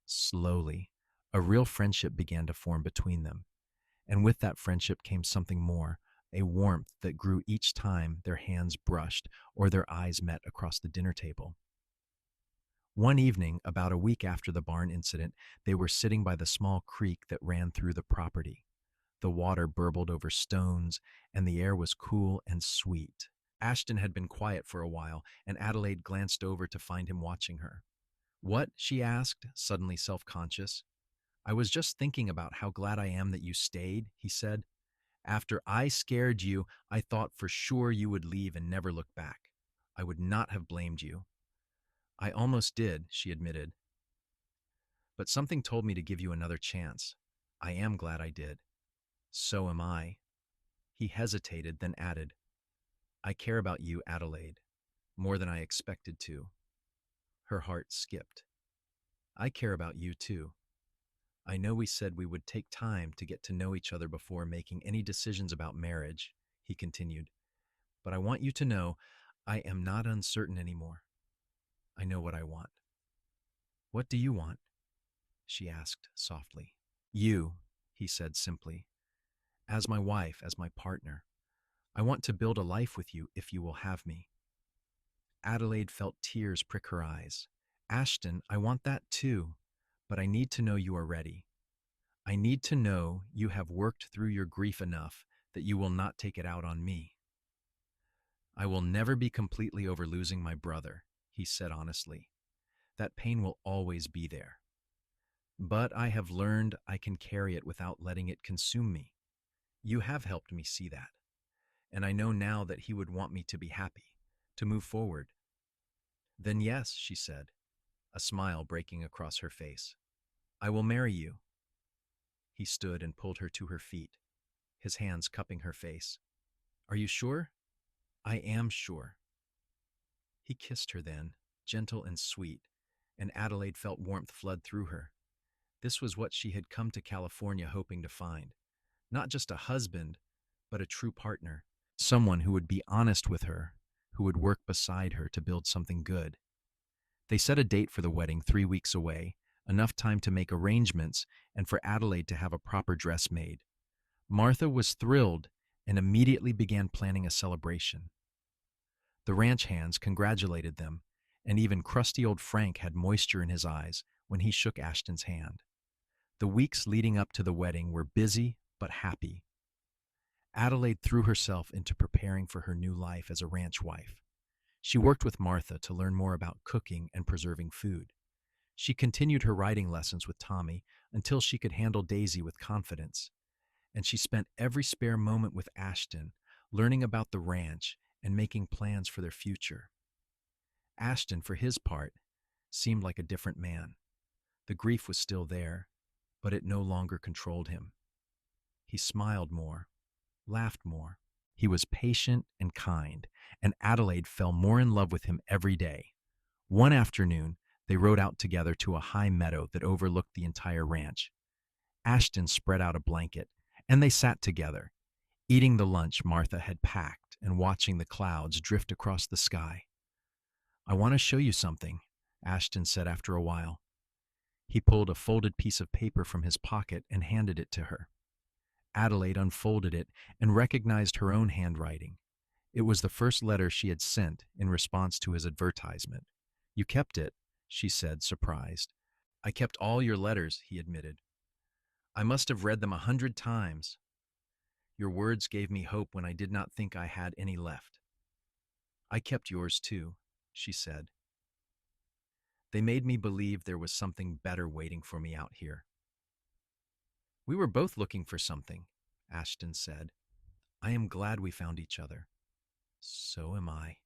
Slowly, a real friendship began to form between them, And with that friendship came something more, a warmth that grew each time their hands brushed or their eyes met across the dinner table. One evening, about a week after the barn incident, they were sitting by the small creek that ran through the property. The water burbled over stones, and the air was cool and sweet. Ashton had been quiet for a while, and Adelaide glanced over to find him watching her. "What?" she asked, suddenly self-conscious. "I was just thinking about how glad I am that you stayed," he said. "After I scared you, I thought for sure you would leave and never look back. I would not have blamed you." "I almost did," she admitted. "But something told me to give you another chance. I am glad I did." "So am I." He hesitated, then added, "I care about you, Adelaide, more than I expected to." Her heart skipped. "I care about you, too. I know we said we would take time to get to know each other before making any decisions about marriage," he continued. "But I want you to know I am not uncertain anymore. I know what I want." "What do you want?" she asked softly. "You," he said simply. "As my wife, as my partner. I want to build a life with you if you will have me." Adelaide felt tears prick her eyes. "Ashton, I want that too, but I need to know you are ready. I need to know you have worked through your grief enough that you will not take it out on me." "I will never be completely over losing my brother," he said honestly. "That pain will always be there. But I have learned I can carry it without letting it consume me. You have helped me see that, and I know now that he would want me to be happy, to move forward." "Then yes," she said, a smile breaking across her face. "I will marry you." He stood and pulled her to her feet, his hands cupping her face. "Are you sure?" "I am sure." He kissed her then, gentle and sweet, and Adelaide felt warmth flood through her. This was what she had come to California hoping to find. Not just a husband, but a true partner. Someone who would be honest with her, who would work beside her to build something good. They set a date for the wedding 3 weeks away, enough time to make arrangements and for Adelaide to have a proper dress made. Martha was thrilled and immediately began planning a celebration. The ranch hands congratulated them, and even crusty old Frank had moisture in his eyes when he shook Ashton's hand. The weeks leading up to the wedding were busy but happy. Adelaide threw herself into preparing for her new life as a ranch wife. She worked with Martha to learn more about cooking and preserving food. She continued her writing lessons with Tommy until she could handle Daisy with confidence. And she spent every spare moment with Ashton, learning about the ranch and making plans for their future. Ashton, for his part, seemed like a different man. The grief was still there, but it no longer controlled him. He smiled more, laughed more. He was patient and kind, and Adelaide fell more in love with him every day. One afternoon, they rode out together to a high meadow that overlooked the entire ranch. Ashton spread out a blanket, and they sat together, eating the lunch Martha had packed and watching the clouds drift across the sky. "I want to show you something," Ashton said after a while. He pulled a folded piece of paper from his pocket and handed it to her. Adelaide unfolded it and recognized her own handwriting. It was the first letter she had sent in response to his advertisement. "You kept it," she said, surprised. "I kept all your letters," he admitted. "I must have read them 100 times. Your words gave me hope when I did not think I had any left." "I kept yours too," she said. "They made me believe there was something better waiting for me out here." "We were both looking for something," Ashton said. "I am glad we found each other." "So am I."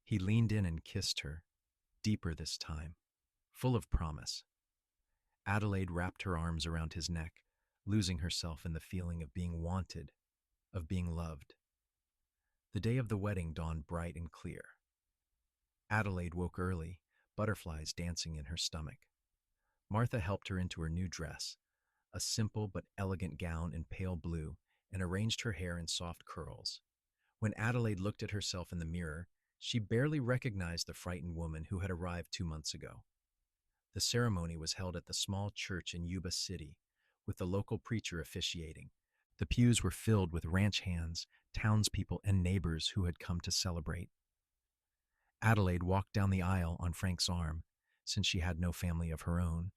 He leaned in and kissed her, deeper this time, full of promise. Adelaide wrapped her arms around his neck, losing herself in the feeling of being wanted, of being loved. The day of the wedding dawned bright and clear. Adelaide woke early, butterflies dancing in her stomach. Martha helped her into her new dress, a simple but elegant gown in pale blue, and arranged her hair in soft curls. When Adelaide looked at herself in the mirror, she barely recognized the frightened woman who had arrived 2 months ago. The ceremony was held at the small church in Yuba City, with the local preacher officiating, The pews were filled with ranch hands, townspeople, and neighbors who had come to celebrate. Adelaide walked down the aisle on Frank's arm, since she had no family of her own,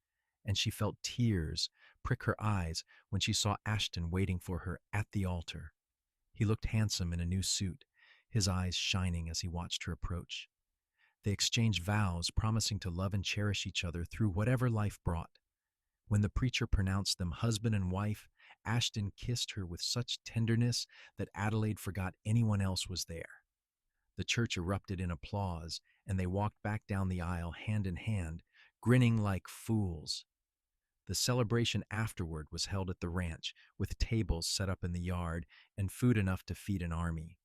and she felt tears prick her eyes when she saw Ashton waiting for her at the altar. He looked handsome in a new suit, his eyes shining as he watched her approach. They exchanged vows, promising to love and cherish each other through whatever life brought. When the preacher pronounced them husband and wife, Ashton kissed her with such tenderness that Adelaide forgot anyone else was there. The church erupted in applause, and they walked back down the aisle hand in hand, grinning like fools. The celebration afterward was held at the ranch, with tables set up in the yard and food enough to feed an army.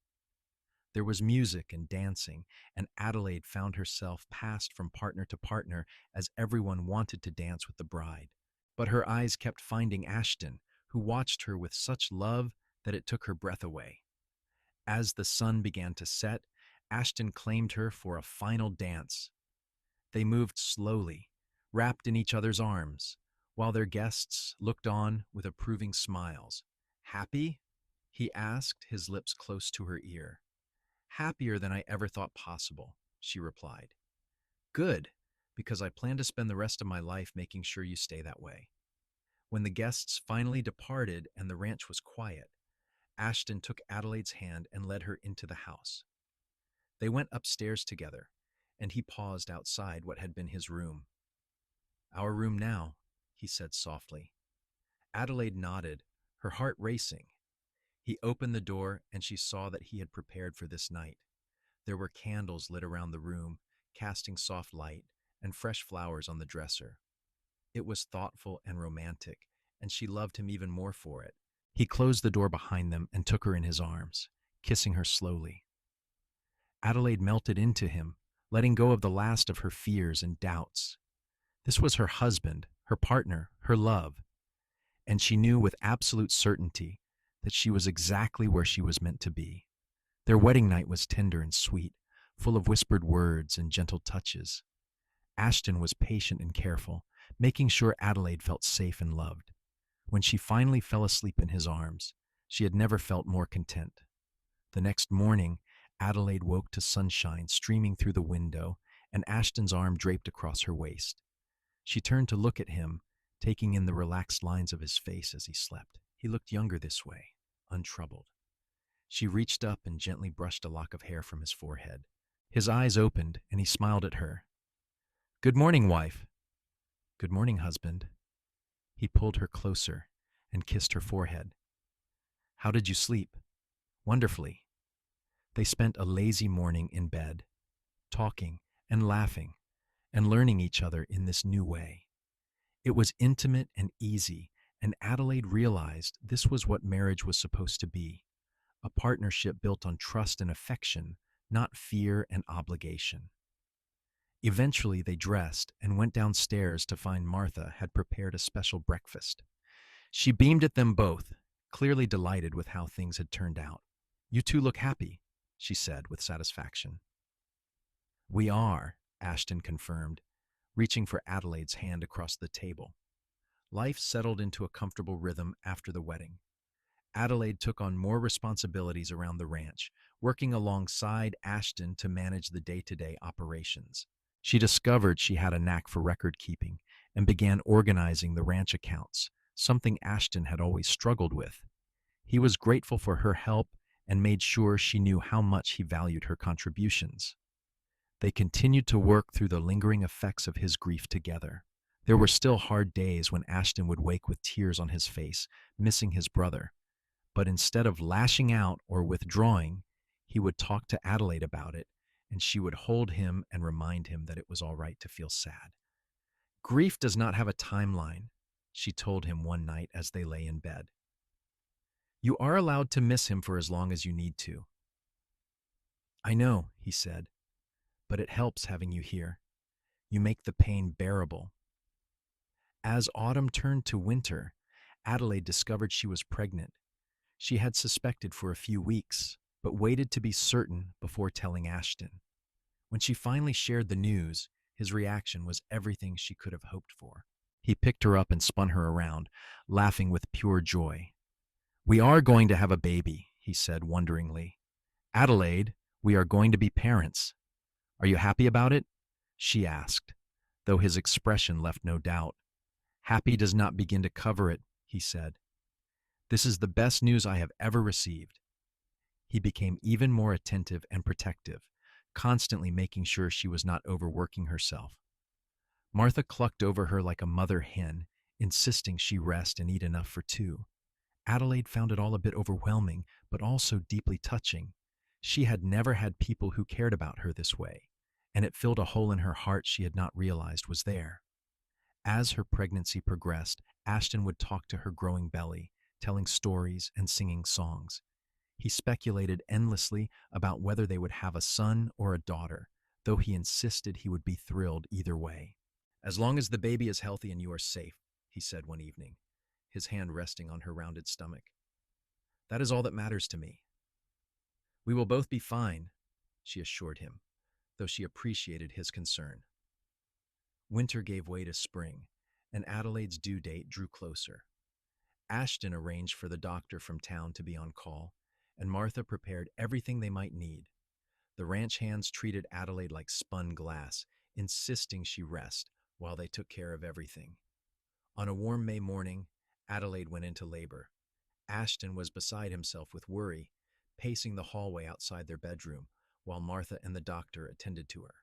There was music and dancing, and Adelaide found herself passed from partner to partner as everyone wanted to dance with the bride. But her eyes kept finding Ashton, who watched her with such love that it took her breath away. As the sun began to set, Ashton claimed her for a final dance. They moved slowly, wrapped in each other's arms, while their guests looked on with approving smiles. "Happy?" he asked, his lips close to her ear. "Happier than I ever thought possible," she replied. "Good, because I plan to spend the rest of my life making sure you stay that way." When the guests finally departed and the ranch was quiet, Ashton took Adelaide's hand and led her into the house. They went upstairs together, and he paused outside what had been his room. "Our room now," he said softly. Adelaide nodded, her heart racing. He opened the door, and she saw that he had prepared for this night. There were candles lit around the room, casting soft light, and fresh flowers on the dresser. It was thoughtful and romantic, and she loved him even more for it. He closed the door behind them and took her in his arms, kissing her slowly. Adelaide melted into him, letting go of the last of her fears and doubts. This was her husband, her partner, her love, and she knew with absolute certainty that she was exactly where she was meant to be. Their wedding night was tender and sweet, full of whispered words and gentle touches. Ashton was patient and careful, making sure Adelaide felt safe and loved. When she finally fell asleep in his arms, she had never felt more content. The next morning, Adelaide woke to sunshine streaming through the window and Ashton's arm draped across her waist. She turned to look at him, taking in the relaxed lines of his face as he slept. He looked younger this way, untroubled. She reached up and gently brushed a lock of hair from his forehead. His eyes opened, and he smiled at her. "Good morning, wife." "Good morning, husband." He pulled her closer and kissed her forehead. "How did you sleep?" "Wonderfully." They spent a lazy morning in bed, talking and laughing and learning each other in this new way. It was intimate and easy, and Adelaide realized this was what marriage was supposed to be, a partnership built on trust and affection, not fear and obligation. Eventually they dressed and went downstairs to find Martha had prepared a special breakfast. She beamed at them both, clearly delighted with how things had turned out. "You two look happy," she said with satisfaction. "We are," Ashton confirmed, reaching for Adelaide's hand across the table. Life settled into a comfortable rhythm after the wedding. Adelaide took on more responsibilities around the ranch, working alongside Ashton to manage the day-to-day operations. She discovered she had a knack for record keeping and began organizing the ranch accounts, something Ashton had always struggled with. He was grateful for her help and made sure she knew how much he valued her contributions. They continued to work through the lingering effects of his grief together. There were still hard days when Ashton would wake with tears on his face, missing his brother. But instead of lashing out or withdrawing, he would talk to Adelaide about it, and she would hold him and remind him that it was all right to feel sad. "Grief does not have a timeline," she told him one night as they lay in bed. "You are allowed to miss him for as long as you need to." "I know," he said, "but it helps having you here. You make the pain bearable." As autumn turned to winter, Adelaide discovered she was pregnant. She had suspected for a few weeks, but waited to be certain before telling Ashton. When she finally shared the news, his reaction was everything she could have hoped for. He picked her up and spun her around, laughing with pure joy. We are going to have a baby, he said wonderingly. Adelaide, we are going to be parents. Are you happy about it? She asked, though his expression left no doubt. Happy does not begin to cover it, he said. This is the best news I have ever received. He became even more attentive and protective, constantly making sure she was not overworking herself. Martha clucked over her like a mother hen, insisting she rest and eat enough for two. Adelaide found it all a bit overwhelming, but also deeply touching. She had never had people who cared about her this way, and it filled a hole in her heart she had not realized was there. As her pregnancy progressed, Ashton would talk to her growing belly, telling stories and singing songs. He speculated endlessly about whether they would have a son or a daughter, though he insisted he would be thrilled either way. As long as the baby is healthy and you are safe, he said one evening, his hand resting on her rounded stomach. That is all that matters to me. We will both be fine, she assured him, though she appreciated his concern. Winter gave way to spring, and Adelaide's due date drew closer. Ashton arranged for the doctor from town to be on call, and Martha prepared everything they might need. The ranch hands treated Adelaide like spun glass, insisting she rest while they took care of everything. On a warm May morning, Adelaide went into labor. Ashton was beside himself with worry, pacing the hallway outside their bedroom, while Martha and the doctor attended to her.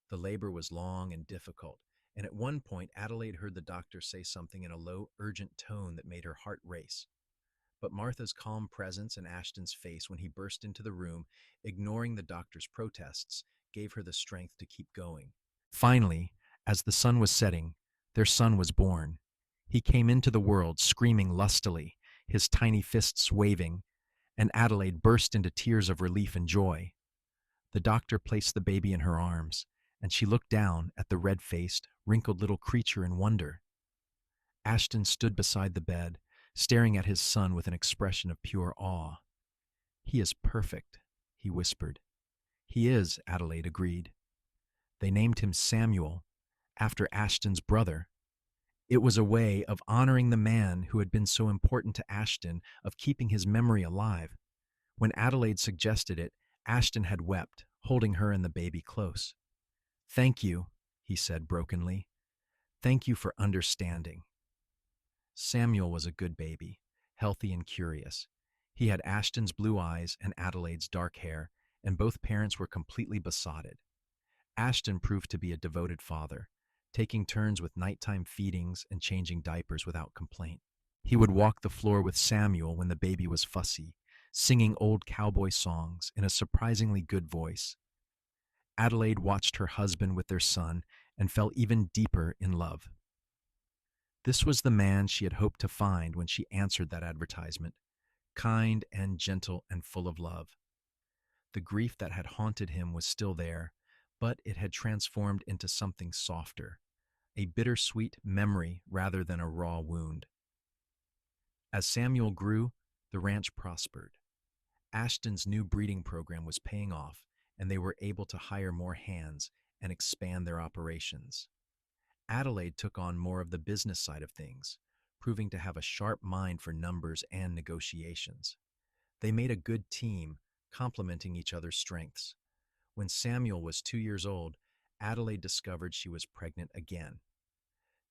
The labor was long and difficult, and at one point Adelaide heard the doctor say something in a low, urgent tone that made her heart race. But Martha's calm presence and Ashton's face when he burst into the room, ignoring the doctor's protests, gave her the strength to keep going. Finally, as the sun was setting, their son was born. He came into the world screaming lustily, his tiny fists waving, and Adelaide burst into tears of relief and joy. The doctor placed the baby in her arms, and she looked down at the red-faced, wrinkled little creature in wonder. Ashton stood beside the bed, staring at his son with an expression of pure awe. He is perfect, he whispered. He is, Adelaide agreed. They named him Samuel, after Ashton's brother. It was a way of honoring the man who had been so important to Ashton, of keeping his memory alive. When Adelaide suggested it, Ashton had wept, holding her and the baby close. Thank you, he said brokenly. Thank you for understanding. Samuel was a good baby, healthy and curious. He had Ashton's blue eyes and Adelaide's dark hair, and both parents were completely besotted. Ashton proved to be a devoted father, taking turns with nighttime feedings and changing diapers without complaint. He would walk the floor with Samuel when the baby was fussy, singing old cowboy songs in a surprisingly good voice. Adelaide watched her husband with their son and fell even deeper in love. This was the man she had hoped to find when she answered that advertisement, kind and gentle and full of love. The grief that had haunted him was still there, but it had transformed into something softer, a bittersweet memory rather than a raw wound. As Samuel grew, the ranch prospered. Ashton's new breeding program was paying off, and they were able to hire more hands and expand their operations. Adelaide took on more of the business side of things, proving to have a sharp mind for numbers and negotiations. They made a good team, complementing each other's strengths. When Samuel was 2 years old, Adelaide discovered she was pregnant again.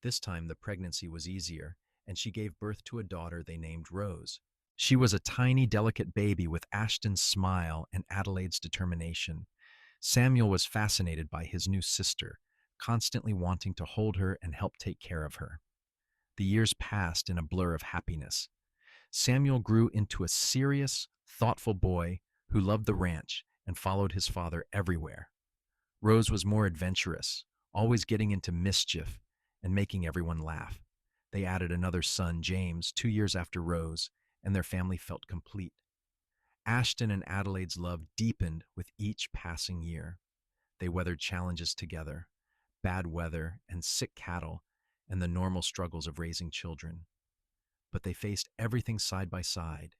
This time the pregnancy was easier, and she gave birth to a daughter they named Rose. She was a tiny, delicate baby with Ashton's smile and Adelaide's determination. Samuel was fascinated by his new sister, constantly wanting to hold her and help take care of her. The years passed in a blur of happiness. Samuel grew into a serious, thoughtful boy who loved the ranch and followed his father everywhere. Rose was more adventurous, always getting into mischief and making everyone laugh. They added another son, James, 2 years after Rose, and their family felt complete. Ashton and Adelaide's love deepened with each passing year. They weathered challenges together, bad weather and sick cattle, and the normal struggles of raising children. But they faced everything side by side,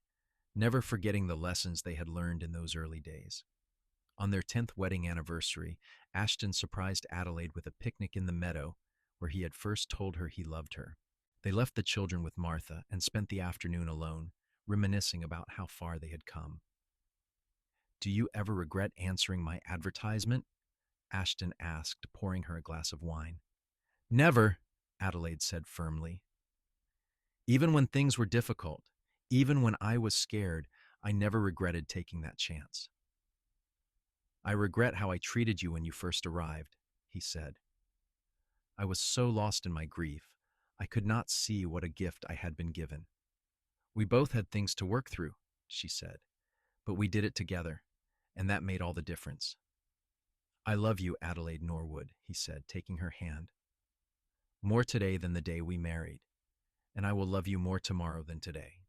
never forgetting the lessons they had learned in those early days. On their 10th wedding anniversary, Ashton surprised Adelaide with a picnic in the meadow where he had first told her he loved her. They left the children with Martha and spent the afternoon alone, reminiscing about how far they had come. "Do you ever regret answering my advertisement?" Ashton asked, pouring her a glass of wine. "Never," Adelaide said firmly. "Even when things were difficult, even when I was scared, I never regretted taking that chance." "I regret how I treated you when you first arrived," he said. "I was so lost in my grief, I could not see what a gift I had been given." "We both had things to work through," she said, "but we did it together, and that made all the difference." "I love you, Adelaide Norwood," he said, taking her hand. "More today than the day we married, and I will love you more tomorrow than today."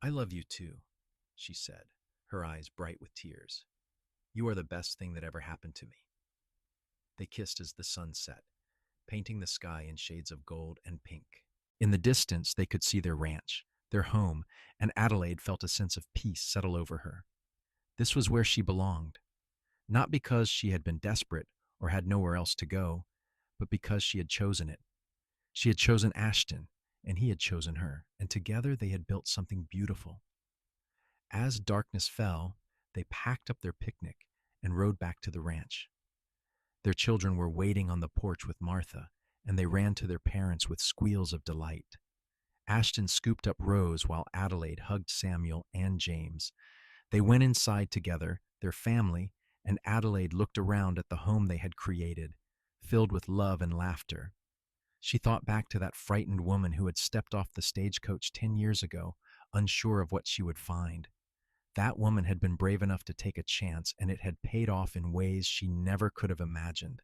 "I love you too," she said, her eyes bright with tears. "You are the best thing that ever happened to me." They kissed as the sun set, painting the sky in shades of gold and pink. In the distance, they could see their ranch, their home, and Adelaide felt a sense of peace settle over her. This was where she belonged, not because she had been desperate or had nowhere else to go, but because she had chosen it. She had chosen Ashton, and he had chosen her, and together they had built something beautiful. As darkness fell, they packed up their picnic and rode back to the ranch. Their children were waiting on the porch with Martha, and they ran to their parents with squeals of delight. Ashton scooped up Rose while Adelaide hugged Samuel and James. They went inside together, their family, and Adelaide looked around at the home they had created, filled with love and laughter. She thought back to that frightened woman who had stepped off the stagecoach 10 years ago, unsure of what she would find. That woman had been brave enough to take a chance, and it had paid off in ways she never could have imagined.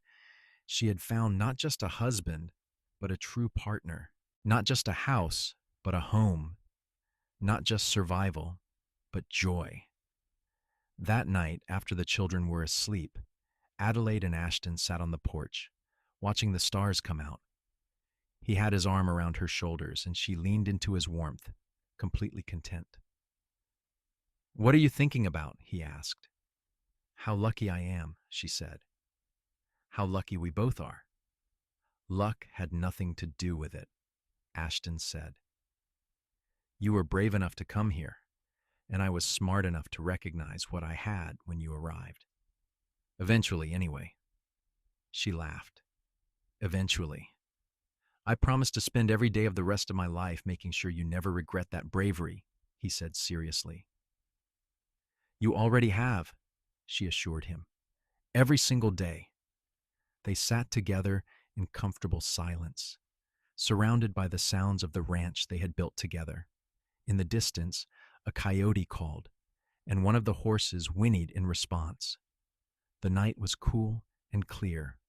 She had found not just a husband, but a true partner. Not just a house, but a home. Not just survival, but joy. That night, after the children were asleep, Adelaide and Ashton sat on the porch, watching the stars come out. He had his arm around her shoulders, and she leaned into his warmth, completely content. "What are you thinking about?" he asked. "How lucky I am," she said. "How lucky we both are." "Luck had nothing to do with it," Ashton said. "You were brave enough to come here, and I was smart enough to recognize what I had when you arrived. Eventually, anyway." She laughed. "Eventually. I promise to spend every day of the rest of my life making sure you never regret that bravery," he said seriously. "You already have," she assured him. "Every single day." They sat together in comfortable silence, surrounded by the sounds of the ranch they had built together. In the distance, a coyote called, and one of the horses whinnied in response. The night was cool and clear,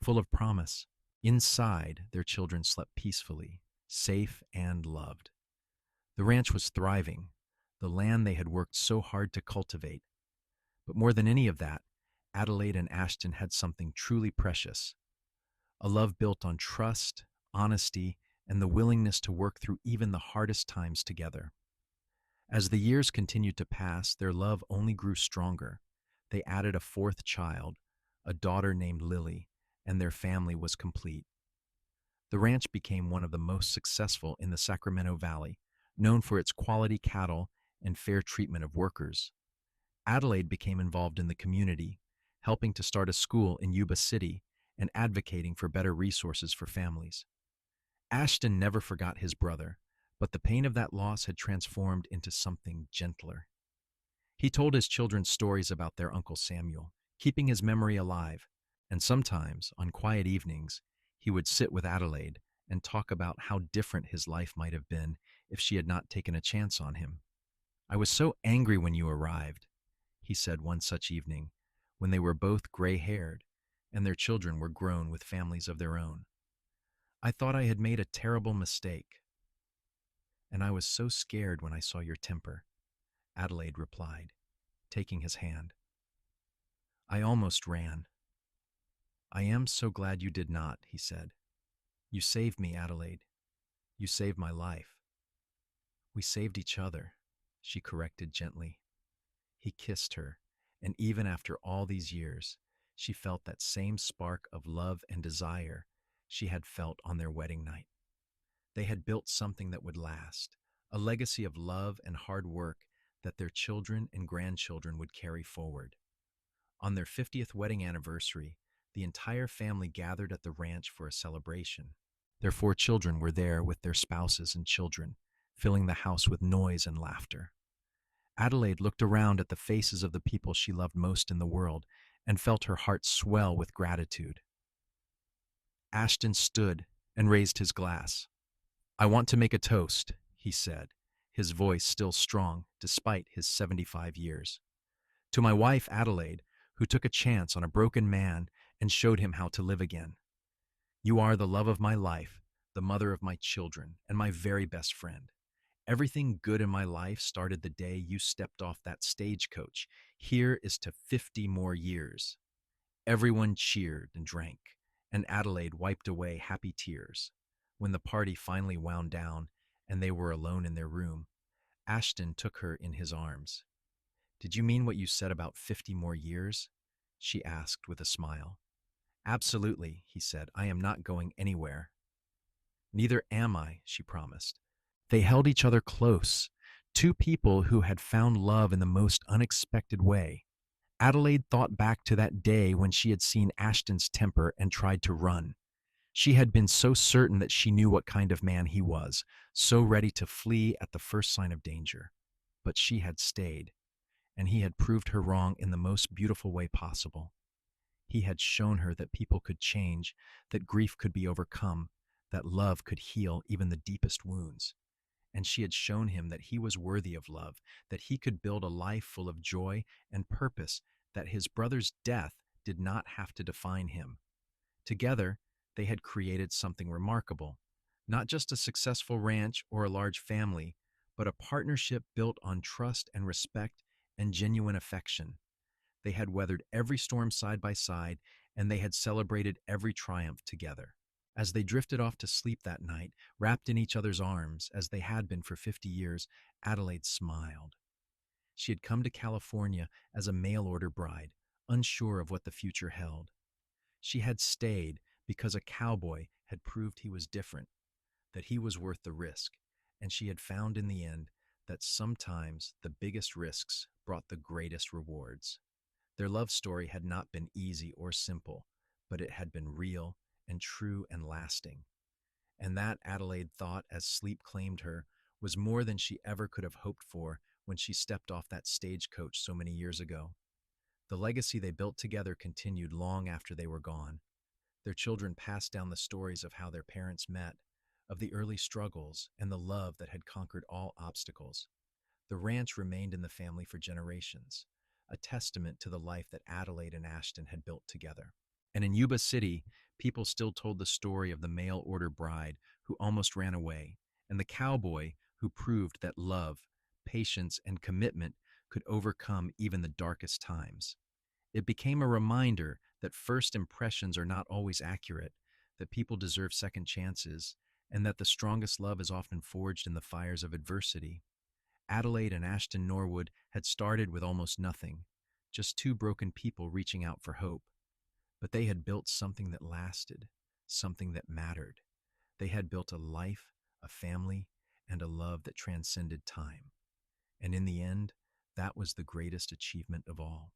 full of promise. Inside, their children slept peacefully, safe and loved. The ranch was thriving, the land they had worked so hard to cultivate. But more than any of that, Adelaide and Ashton had something truly precious, a love built on trust, honesty, and the willingness to work through even the hardest times together. As the years continued to pass, their love only grew stronger. They added a fourth child, a daughter named Lily, and their family was complete. The ranch became one of the most successful in the Sacramento Valley, known for its quality cattle and fair treatment of workers. Adelaide became involved in the community, helping to start a school in Yuba City and advocating for better resources for families. Ashton never forgot his brother, but the pain of that loss had transformed into something gentler. He told his children stories about their Uncle Samuel, keeping his memory alive, and sometimes, on quiet evenings, he would sit with Adelaide and talk about how different his life might have been if she had not taken a chance on him. "I was so angry when you arrived," he said one such evening, when they were both gray-haired and their children were grown with families of their own. "I thought I had made a terrible mistake." "And I was so scared when I saw your temper," Adelaide replied, taking his hand. "I almost ran." "I am so glad you did not," he said. "You saved me, Adelaide. You saved my life." "We saved each other," she corrected gently. He kissed her, and even after all these years, she felt that same spark of love and desire she had felt on their wedding night. They had built something that would last, a legacy of love and hard work that their children and grandchildren would carry forward. On their 50th wedding anniversary, the entire family gathered at the ranch for a celebration. Their 4 children were there with their spouses and children, filling the house with noise and laughter. Adelaide looked around at the faces of the people she loved most in the world and felt her heart swell with gratitude. Ashton stood and raised his glass. "I want to make a toast," he said, his voice still strong despite his 75 years. "To my wife, Adelaide, who took a chance on a broken man and showed him how to live again. You are the love of my life, the mother of my children, and my very best friend. Everything good in my life started the day you stepped off that stagecoach. Here is to 50 more years." Everyone cheered and drank, and Adelaide wiped away happy tears. When the party finally wound down and they were alone in their room, Ashton took her in his arms. "Did you mean what you said about 50 more years?" she asked with a smile. "Absolutely," he said. "I am not going anywhere." "Neither am I," she promised. They held each other close, two people who had found love in the most unexpected way. Adelaide thought back to that day when she had seen Ashton's temper and tried to run. She had been so certain that she knew what kind of man he was, so ready to flee at the first sign of danger. But she had stayed, and he had proved her wrong in the most beautiful way possible. He had shown her that people could change, that grief could be overcome, that love could heal even the deepest wounds. And she had shown him that he was worthy of love, that he could build a life full of joy and purpose, that his brother's death did not have to define him. Together, they had created something remarkable, not just a successful ranch or a large family, but a partnership built on trust and respect and genuine affection. They had weathered every storm side by side, and they had celebrated every triumph together. As they drifted off to sleep that night, wrapped in each other's arms, as they had been for 50 years, Adelaide smiled. She had come to California as a mail-order bride, unsure of what the future held. She had stayed because a cowboy had proved he was different, that he was worth the risk, and she had found in the end that sometimes the biggest risks brought the greatest rewards. Their love story had not been easy or simple, but it had been real and true and lasting. And that, Adelaide thought as sleep claimed her, was more than she ever could have hoped for when she stepped off that stagecoach so many years ago. The legacy they built together continued long after they were gone. Their children passed down the stories of how their parents met, of the early struggles and the love that had conquered all obstacles. The ranch remained in the family for generations, a testament to the life that Adelaide and Ashton had built together. And in Yuba City, people still told the story of the mail order bride who almost ran away, and the cowboy who proved that love, patience, and commitment could overcome even the darkest times. It became a reminder that first impressions are not always accurate, that people deserve second chances, and that the strongest love is often forged in the fires of adversity. Adelaide and Ashton Norwood had started with almost nothing, just two broken people reaching out for hope. But they had built something that lasted, something that mattered. They had built a life, a family, and a love that transcended time. And in the end, that was the greatest achievement of all.